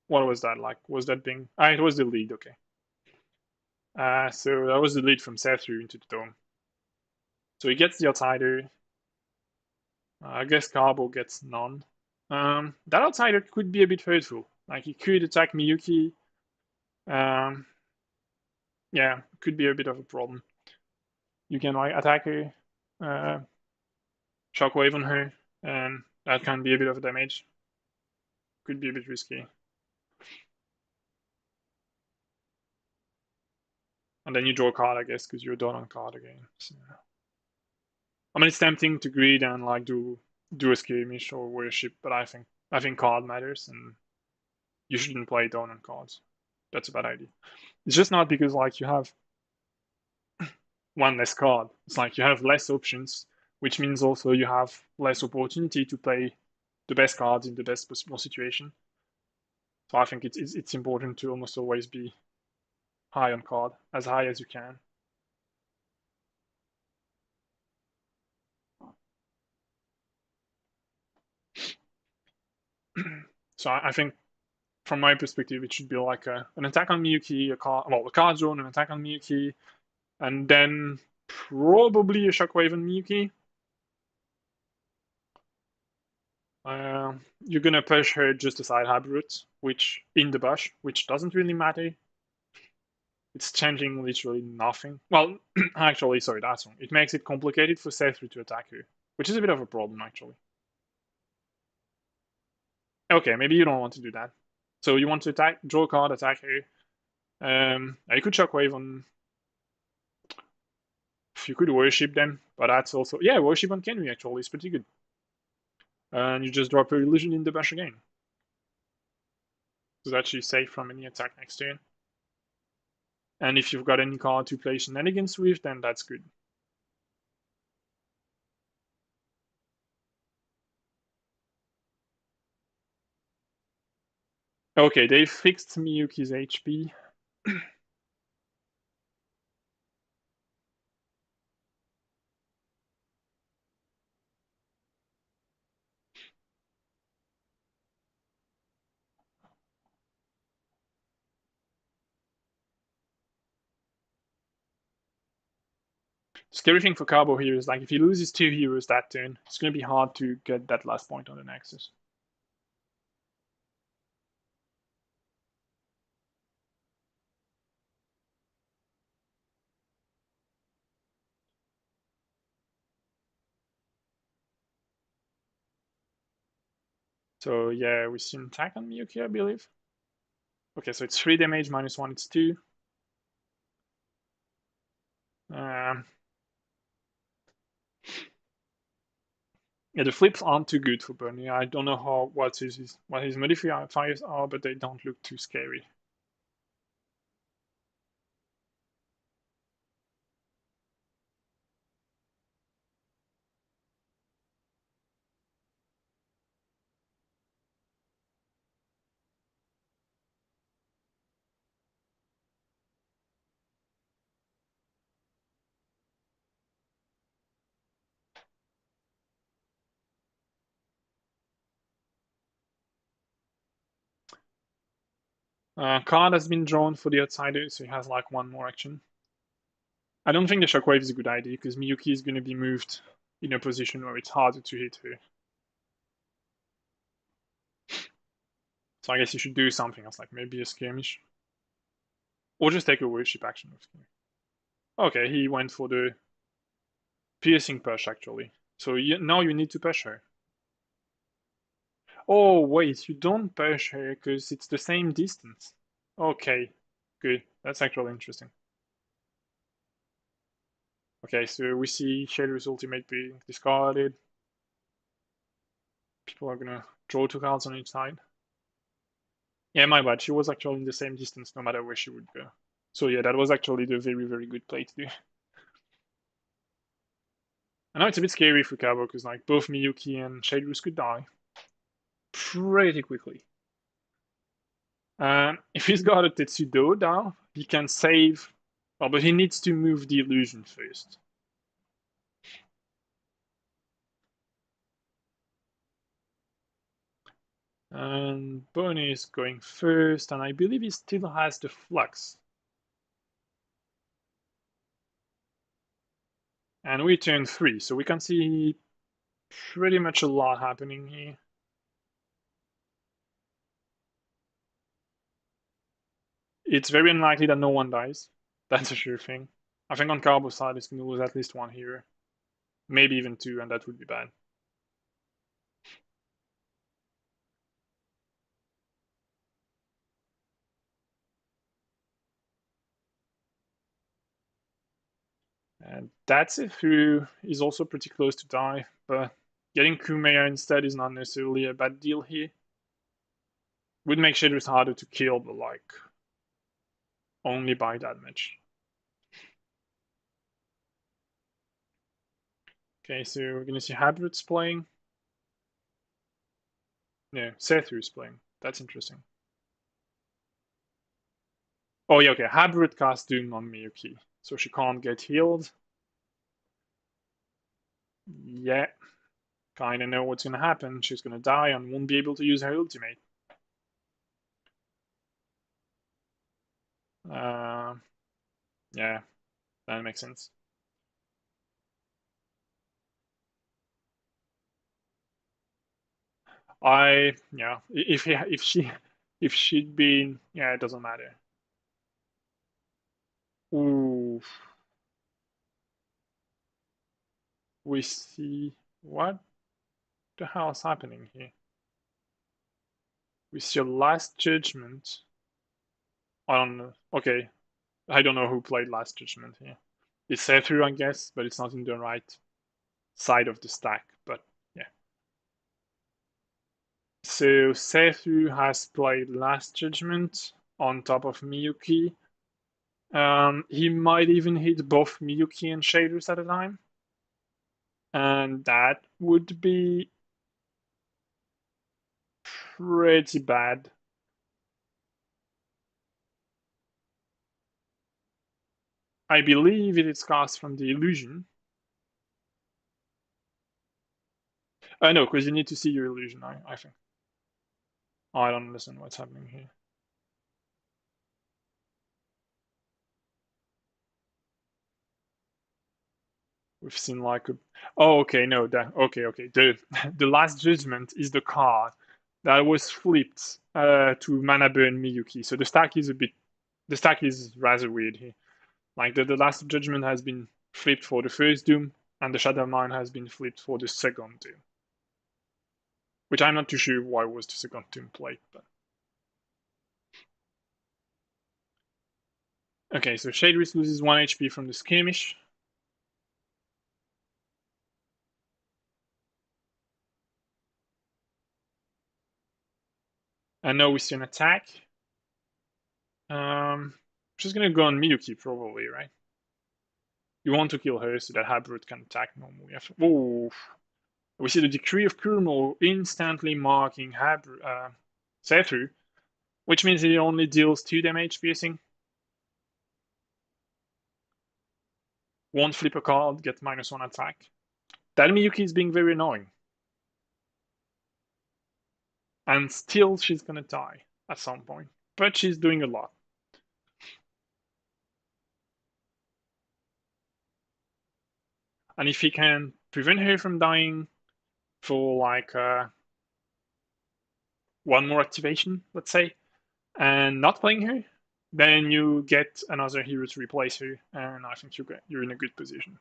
What was that like? Was that being... Ah, it was the lead, okay. So that was the lead from Sethru into the dome. So he gets the outsider. I guess Carbo gets none. That outsider could be a bit hurtful. Like he could attack Miyuki. Yeah, could be a bit of a problem. You can like attack her, uh, shockwave on her, and that can be a bit of damage. Could be a bit risky. And then you draw a card, I guess, because you're done on card again. So, I mean, it's tempting to greed and like do a skirmish or worship, but I think card matters, and you shouldn't play down on cards. That's a bad idea. It's just not because like you have 1 less card. It's like you have less options, which means also you have less opportunity to play the best cards in the best possible situation. So I think it's important to almost always be high on card, as high as you can. So I think from my perspective, it should be like an attack on Miyuki, a card zone, an attack on Miyuki, and then probably a shockwave on Miyuki. You're gonna push her just aside hybrid, which in the bush, which doesn't really matter. It's changing literally nothing. Well, actually, sorry, that's wrong. It makes it complicated for Sethru to attack her, which is a bit of a problem, actually. Okay, maybe you don't want to do that. So you want to attack, draw a card, attack her. You could shockwave on. You could worship them, but that's also worship on Kenry actually is pretty good. And you just drop a illusion in the bush again. So that she's safe from any attack next turn. And if you've got any card to play shenanigans with, then that's good. Okay, they fixed Miyuki's HP. Scary thing for Carbo here is like if he loses 2 heroes that turn, it's going to be hard to get that last point on the Nexus. So yeah, we see an attack on Miyuki, I believe. Okay, so it's 3 damage, -1, it's 2. Yeah, the flips aren't too good for Bernie. I don't know what his modifiers are, but they don't look too scary. Card has been drawn for the outsider, so he has like one more action. I don't think the Shockwave is a good idea because Miyuki is going to be moved in a position where it's harder to hit her. So I guess you should do something else, like maybe a skirmish. Or just take a worship action. Okay, he went for the piercing push actually. So now you need to push her. Oh wait, you don't push her because it's the same distance. Okay, good. That's actually interesting. Okay, so we see Shader's ultimate being discarded. People are gonna draw 2 cards on each side. Yeah, my bad. She was actually in the same distance no matter where she would go. So yeah, that was actually the very, very good play to do. I know it's a bit scary for Cabo because like both Miyuki and Shaders could die pretty quickly. If he's got a Tetsudo now, he can save. Oh, but he needs to move the illusion first. And Bonnie is going first, and I believe he still has the flux. And we turn 3, so we can see pretty much a lot happening here. It's very unlikely that no one dies. That's a sure thing. I think on Carbo's side, it's going to lose at least one hero. Maybe even 2, and that would be bad. And that's it, who is also pretty close to die, but getting Kumeya instead is not necessarily a bad deal here. Would make Shaders harder to kill, but like, only by that much. Okay, so we're gonna see Habrit's playing. No, Sethu's playing. That's interesting. Oh yeah, okay. Habrit cast Doom on Miyuki, so she can't get healed. Yeah, kinda know what's gonna happen. She's gonna die and won't be able to use her ultimate. Yeah, that makes sense. Yeah, if she'd been, yeah, it doesn't matter. Ooh, we see what the hell is happening here? We see a last judgment. I don't know. Okay, I don't know who played last judgment here. It's Sethu, I guess, but it's not in the right side of the stack. But yeah. So Sethu has played last judgment on top of Miyuki. He might even hit both Miyuki and Shaders at a time. And that would be pretty bad. I believe it is cast from the illusion. No, because you need to see your illusion, I think. I don't understand what's happening here. We've seen like a. Oh, okay, no, okay. The last judgment is the card that was flipped to Mana Burn Miyuki. So the stack is rather weird here. Like the last judgment has been flipped for the first Doom, and the Shadow Mine has been flipped for the second Doom. Which I'm not too sure why was the second Doom played, but. Okay, so Shadris loses 1 HP from the skirmish. And now we see an attack. She's gonna go on Miyuki probably, right? You want to kill her so that Habrut can attack normally. Oh, we see the Decree of Kurmo instantly marking Sethu, which means he only deals 2 damage piercing. Won't flip a card, get -1 attack. That Miyuki is being very annoying. And still she's gonna die at some point. but she's doing a lot. And if he can prevent her from dying for like one more activation, let's say, and not playing her, then you get another hero to replace her, and I think you're in a good position.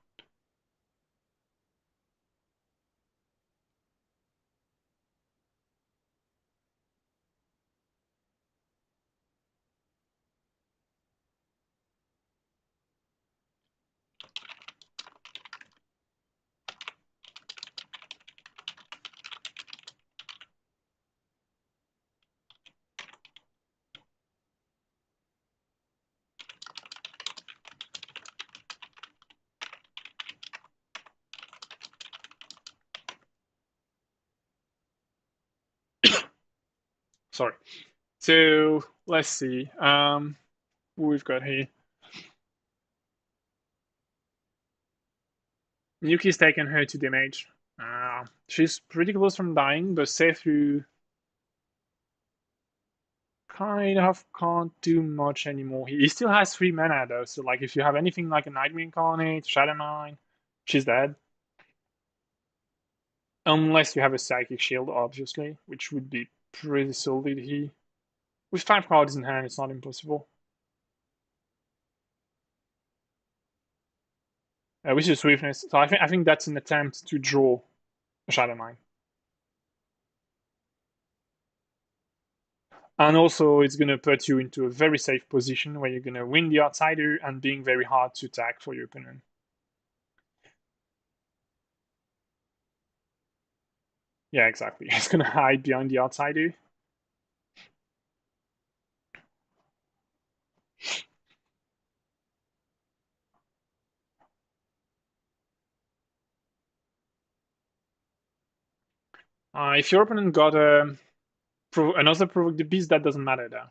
Sorry. So let's see. Who we've got here. Yuki's taken her to damage. She's pretty close from dying, but Sethu kind of can't do much anymore. He still has 3 mana though, so like if you have anything like a Nightmare Incarnate, Shadow Mine, she's dead. Unless you have a Psychic Shield, obviously, which would be pretty solid here. With 5 cards in hand, it's not impossible. With your Swiftness, so I think that's an attempt to draw a Shadow Mine. And also, it's going to put you into a very safe position where you're going to win the outsider and being very hard to attack for your opponent. Yeah, exactly. It's going to hide behind the outsider. If your opponent got another Provoke the Beast, that doesn't matter though.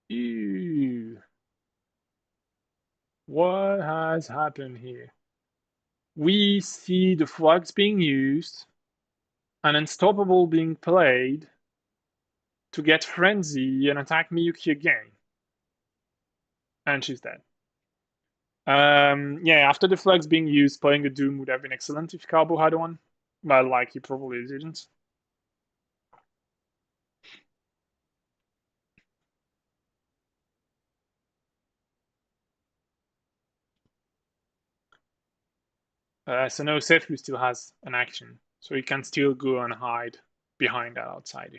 Ew. What has happened here? We see the flags being used, an Unstoppable being played to get Frenzy and attack Miyuki again. And she's dead. Yeah, after the flags being used, playing a Doom would have been excellent if Carbo had one, but like he probably didn't. So no, Sethu still has an action, so he can still go and hide behind that outsider.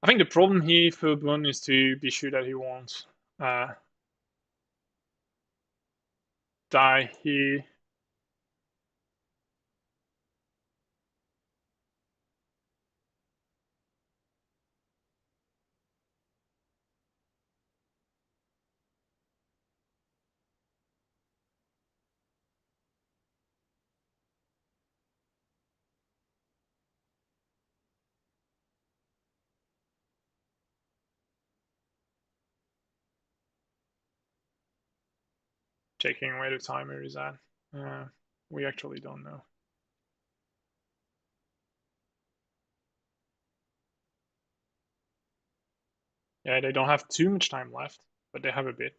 I think the problem here for Bun is to be sure that he won't die here. Checking where the timer is at. We actually don't know. Yeah, they don't have too much time left, but they have a bit.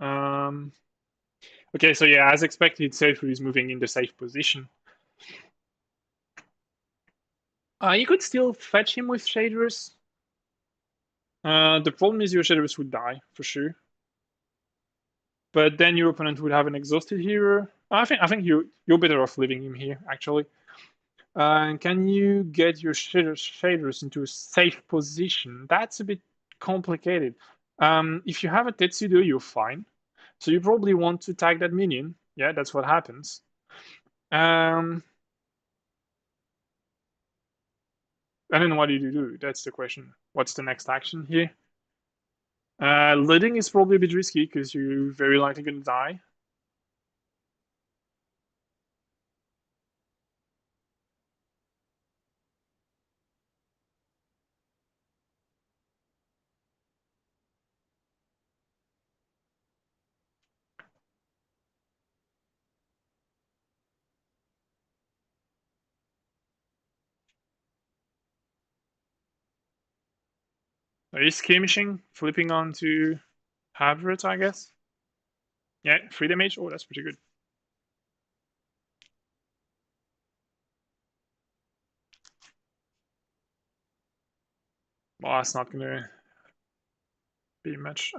Okay, so yeah, as expected, Sethu is moving in the safe position. You could still fetch him with Shaders. The problem is your Shaders would die, for sure. But then your opponent would have an exhausted hero. I think you're better off leaving him here, actually. Can you get your shaders into a safe position? That's a bit complicated. If you have a Tetsudo, you're fine. So you probably want to tag that minion. Yeah, that's what happens. And then what do you do? That's the question. What's the next action here? Leading is probably a bit risky because you're very likely going to die. He's skirmishing, flipping onto Havert, I guess. Yeah, 3 damage. Oh, that's pretty good. Well, that's not gonna be much.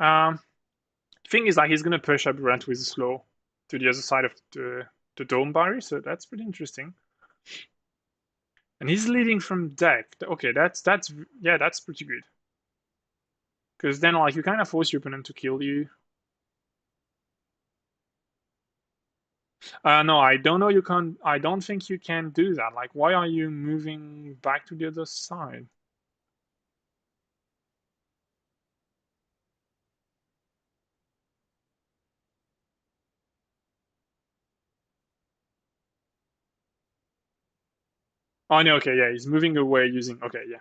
Thing is, like, he's gonna push up Brent with a slow to the other side of the dome barrier, so that's pretty interesting. And he's leading from deck. Okay, that's yeah, that's pretty good. Because then, like, you kind of force your opponent to kill you. No, I don't know. You can't. I don't think you can do that. Like, why are you moving back to the other side? Oh no. Okay, yeah, he's moving away using. Okay, yeah.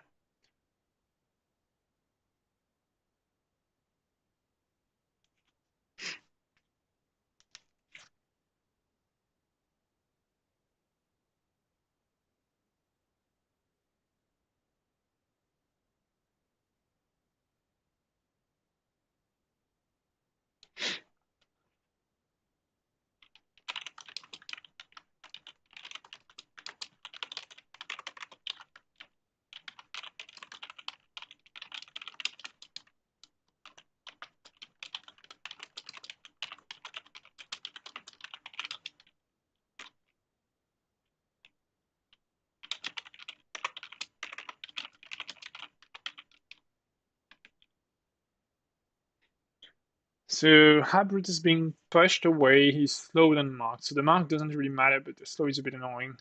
So Habrit is being pushed away. He's slower than Mark, so the Mark doesn't really matter, but the slow is a bit annoying.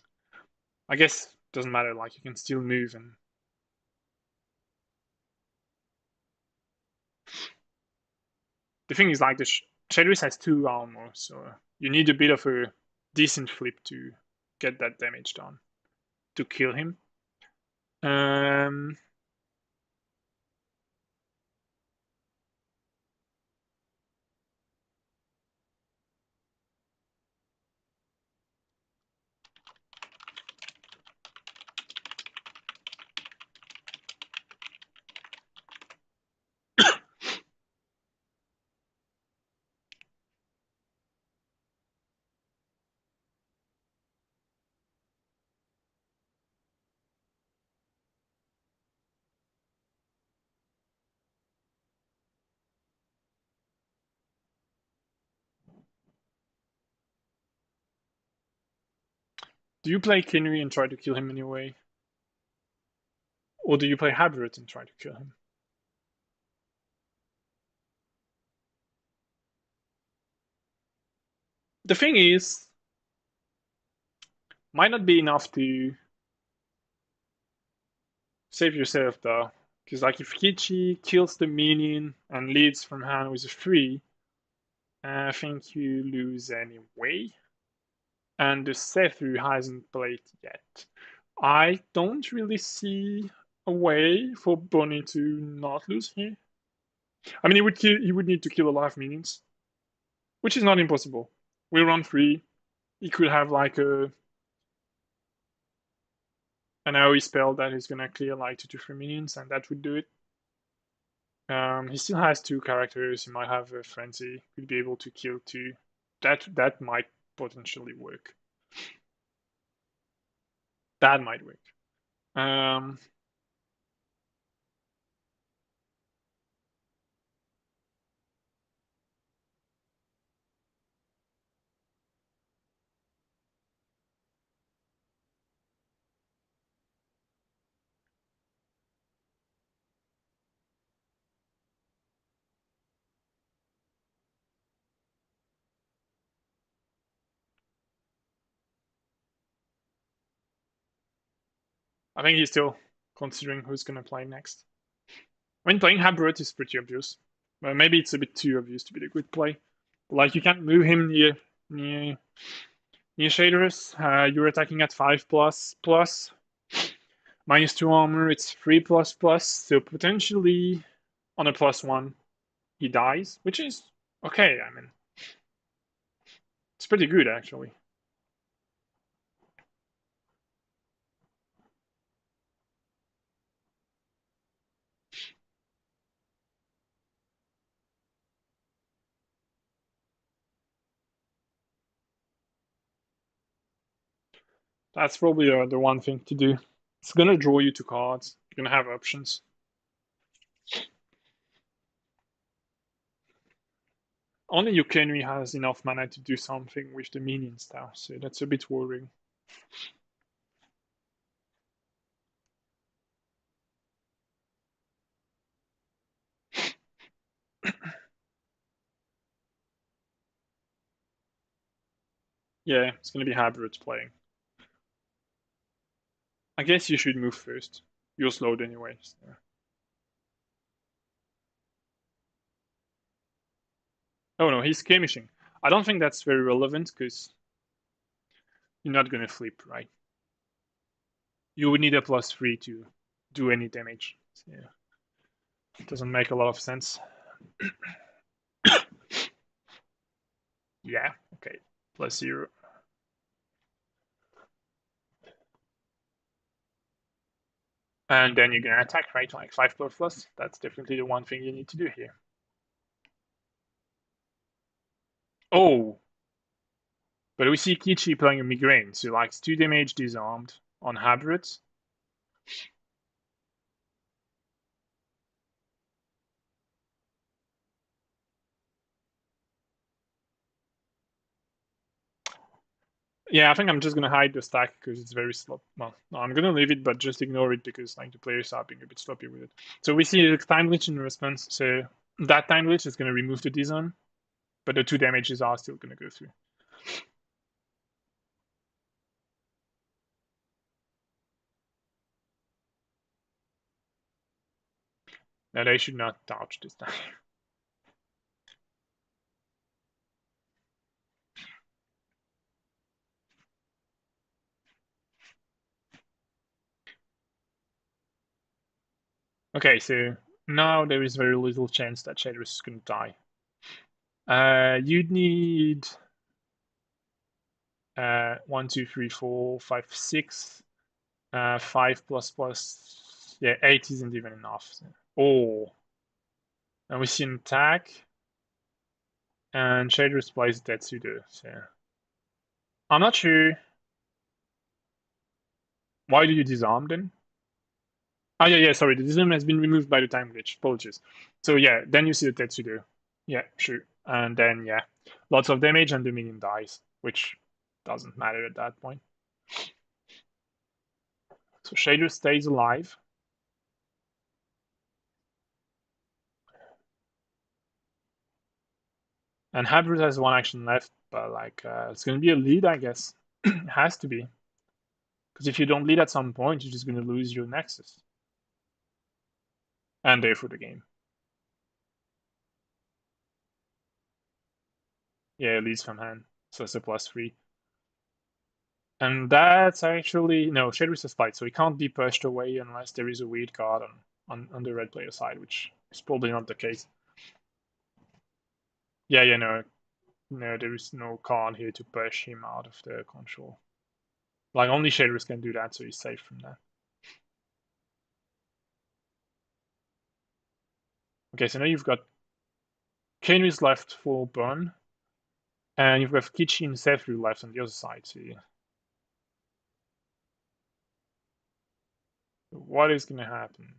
I guess it doesn't matter. Like, you can still move, and the thing is, like, the Shadowis has 2 armor, so you need a bit of a decent flip to get that damage done to kill him. Um, do you play Kinry and try to kill him anyway, or do you play Habrit and try to kill him? The thing is, might not be enough to save yourself though, because like if Kichi kills the minion and leads from hand with a 3, I think you lose anyway. And the save through hasn't played yet. I don't really see a way for Bonnie to not lose here. I mean, he would need to kill a lot of minions, which is not impossible. We run 3. He could have like an AoE spell that is gonna clear like 2 to 3 minions, and that would do it. He still has 2 characters. He might have a frenzy. Could be able to kill 2. That might potentially work. That might work. Um, I think he's still considering who's gonna play next. I mean, playing Habret is pretty obvious. Well, maybe it's a bit too obvious to be the good play. Like, you can't move him near near Shaders. You're attacking at 5 plus -2 armor. It's 3 plus. So potentially on a +1 he dies, which is okay. I mean, it's pretty good actually. That's probably the one thing to do. It's gonna draw you to cards. You're gonna have options. Only Yukenui has enough mana to do something with the minions now, so that's a bit worrying. Yeah, it's gonna be hybrids playing. I guess you should move first. You're slowed anyway. So. Oh no, he's skirmishing. I don't think that's very relevant because you're not gonna flip, right? You would need a +3 to do any damage. So, yeah, it doesn't make a lot of sense. Yeah, okay, +0. And then you're gonna attack, right? Like 5++. That's definitely the one thing you need to do here. Oh, but we see Kichi playing a migraine, so like 2 damage disarmed on hybrids. Yeah, I think I'm just gonna hide the stack because it's very slow. Well, no, I'm gonna leave it, but just ignore it because like the players are being a bit sloppy with it. So we see a time glitch in response. So that time glitch is gonna remove the disarm, but the 2 damages are still gonna go through. Now they should not touch this time. Okay, so now there is very little chance that Shadow's is gonna die. You'd need 1, 2, 3, 4, 5, 6, 5++. Yeah, 8 isn't even enough. So. Oh, and we see an attack, and Shaders plays Tetsudo. So I'm not sure. Why do you disarm then? Oh yeah, sorry. The disarm has been removed by the time glitch. Apologies. So yeah, then you see the Tetsudo. Yeah, sure. And then yeah, lots of damage and the minion dies, which doesn't matter at that point. So Shader stays alive. And Hybrid has 1 action left, but like it's gonna be a lead, I guess. It has to be. Because if you don't lead at some point, you're just gonna lose your Nexus. And therefore the game. Yeah, it leads from hand. So it's a +3. And that's actually no, Shader's a fight, so he can't be pushed away unless there is a weird card on the red player side, which is probably not the case. Yeah, no, there is no card here to push him out of the control. Like only Shaders can do that, so he's safe from that. Okay, so now you've got Kenu's left for burn, and you've got Kichi and Sethru left on the other side. So what is gonna happen?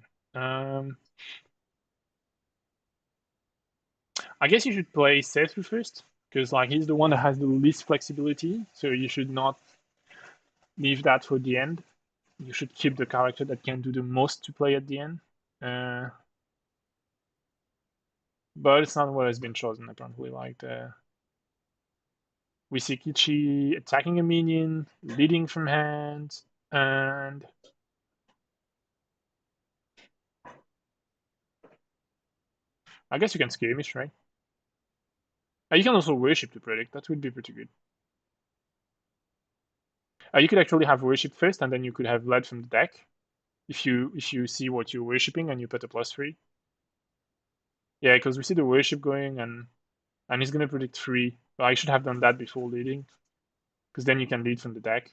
I guess you should play Sethru first, because like he's the one that has the least flexibility, so you should not leave that for the end. You should keep the character that can do the most to play at the end. Uh, but it's not what has been chosen apparently. Like we see Kichi attacking a minion, leading from hand, and I guess you can skirmish, right? You can also worship to predict. That would be pretty good. You could actually have worship first, and then you could have led from the deck. If you see what you're worshipping and you put a +3. Yeah, because we see the worship going, and he's gonna predict 3. But I should have done that before leading, because then you can lead from the deck.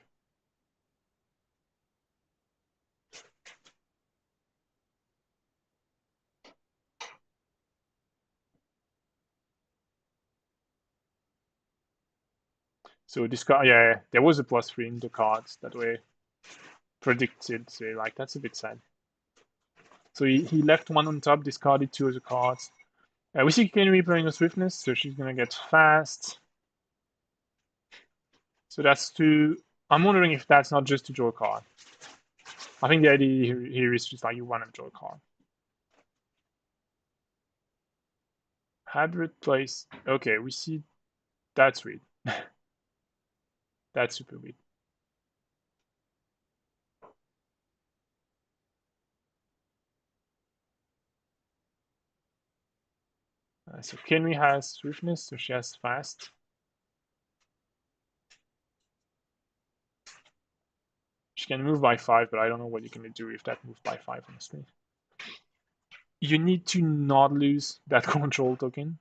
So this card, yeah, there was a +3 in the cards that were predicted. So like that's a bit sad. So he left one on top, discarded 2 other cards. We see Kenry playing a swiftness, so she's gonna get fast. So that's 2. I'm wondering if that's not just to draw a card. I think the idea here is just like you want to draw a card. Hybrid plays. Okay, we see that's weird. That's super weird. So Kenry has swiftness, so she has fast. She can move by 5, but I don't know what you can do if that moves by 5, honestly. You need to not lose that control token,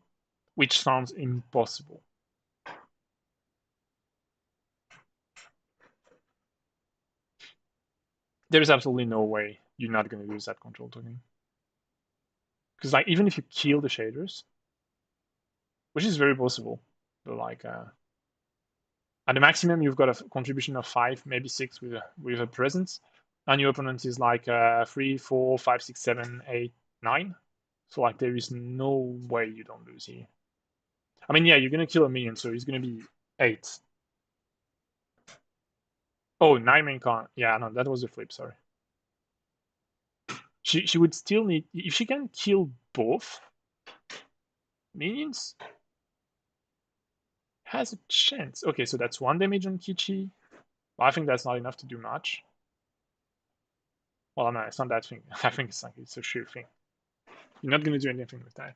which sounds impossible. There's absolutely no way you're not going to lose that control token. Because like even if you kill the shaders, which is very possible, but like at the maximum you've got a contribution of 5, maybe 6 with a presence, and your opponent is like 3, 4, 5, 6, 7, 8, 9. So like there is no way you don't lose here. I mean, yeah, you're gonna kill a minion, so he's gonna be 8. Oh, 9 main con. Yeah, no, that was a flip. Sorry. She would still need, if she can kill both minions, has a chance. Okay, so that's 1 damage on Kichi. Well, I think that's not enough to do much. Well, no, it's not that thing. I think it's like it's a sheer thing. You're not gonna do anything with that.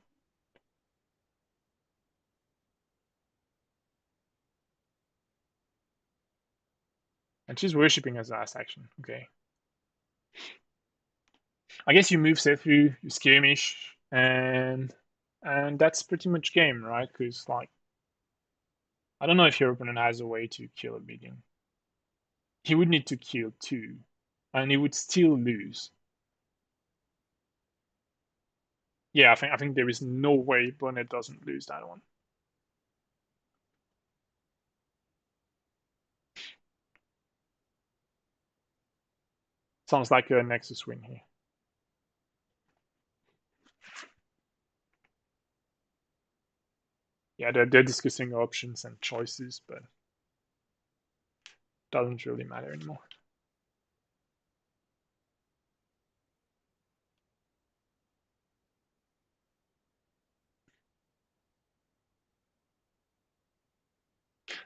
And she's worshipping as last action. Okay. I guess you move through, you skirmish, and that's pretty much game, right? Because like I don't know if your opponent has a way to kill a minion. He would need to kill 2, and he would still lose. Yeah, I think there is no way Bonnet doesn't lose that one. Sounds like a Nexus win here. Yeah, they're discussing options and choices, but doesn't really matter anymore.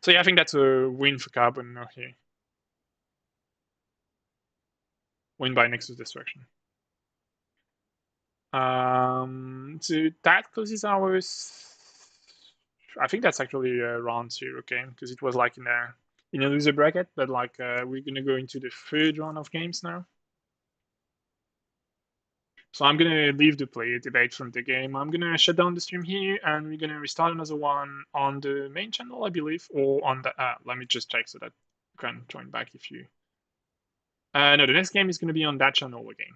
So yeah, I think that's a win for Carbon here. Win by Nexus Destruction. So that closes ours. I think that's actually a round 0 game because it was like in a loser bracket, but like we're gonna go into the 3rd round of games now. So I'm gonna leave the player debate from the game. I'm gonna shut down the stream here, and we're gonna restart another one on the main channel, I believe, or on the. Let me just check so that you can join back if you. No, the next game is gonna be on that channel again.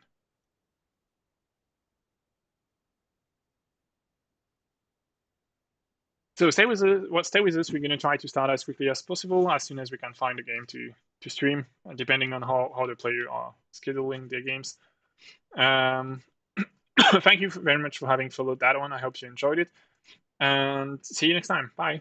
So stay with us. Stay with us. We're gonna try to start as quickly as possible, as soon as we can find a game to stream, depending on how the player are scheduling their games. Thank you very much for having followed that one. I hope you enjoyed it, and see you next time. Bye.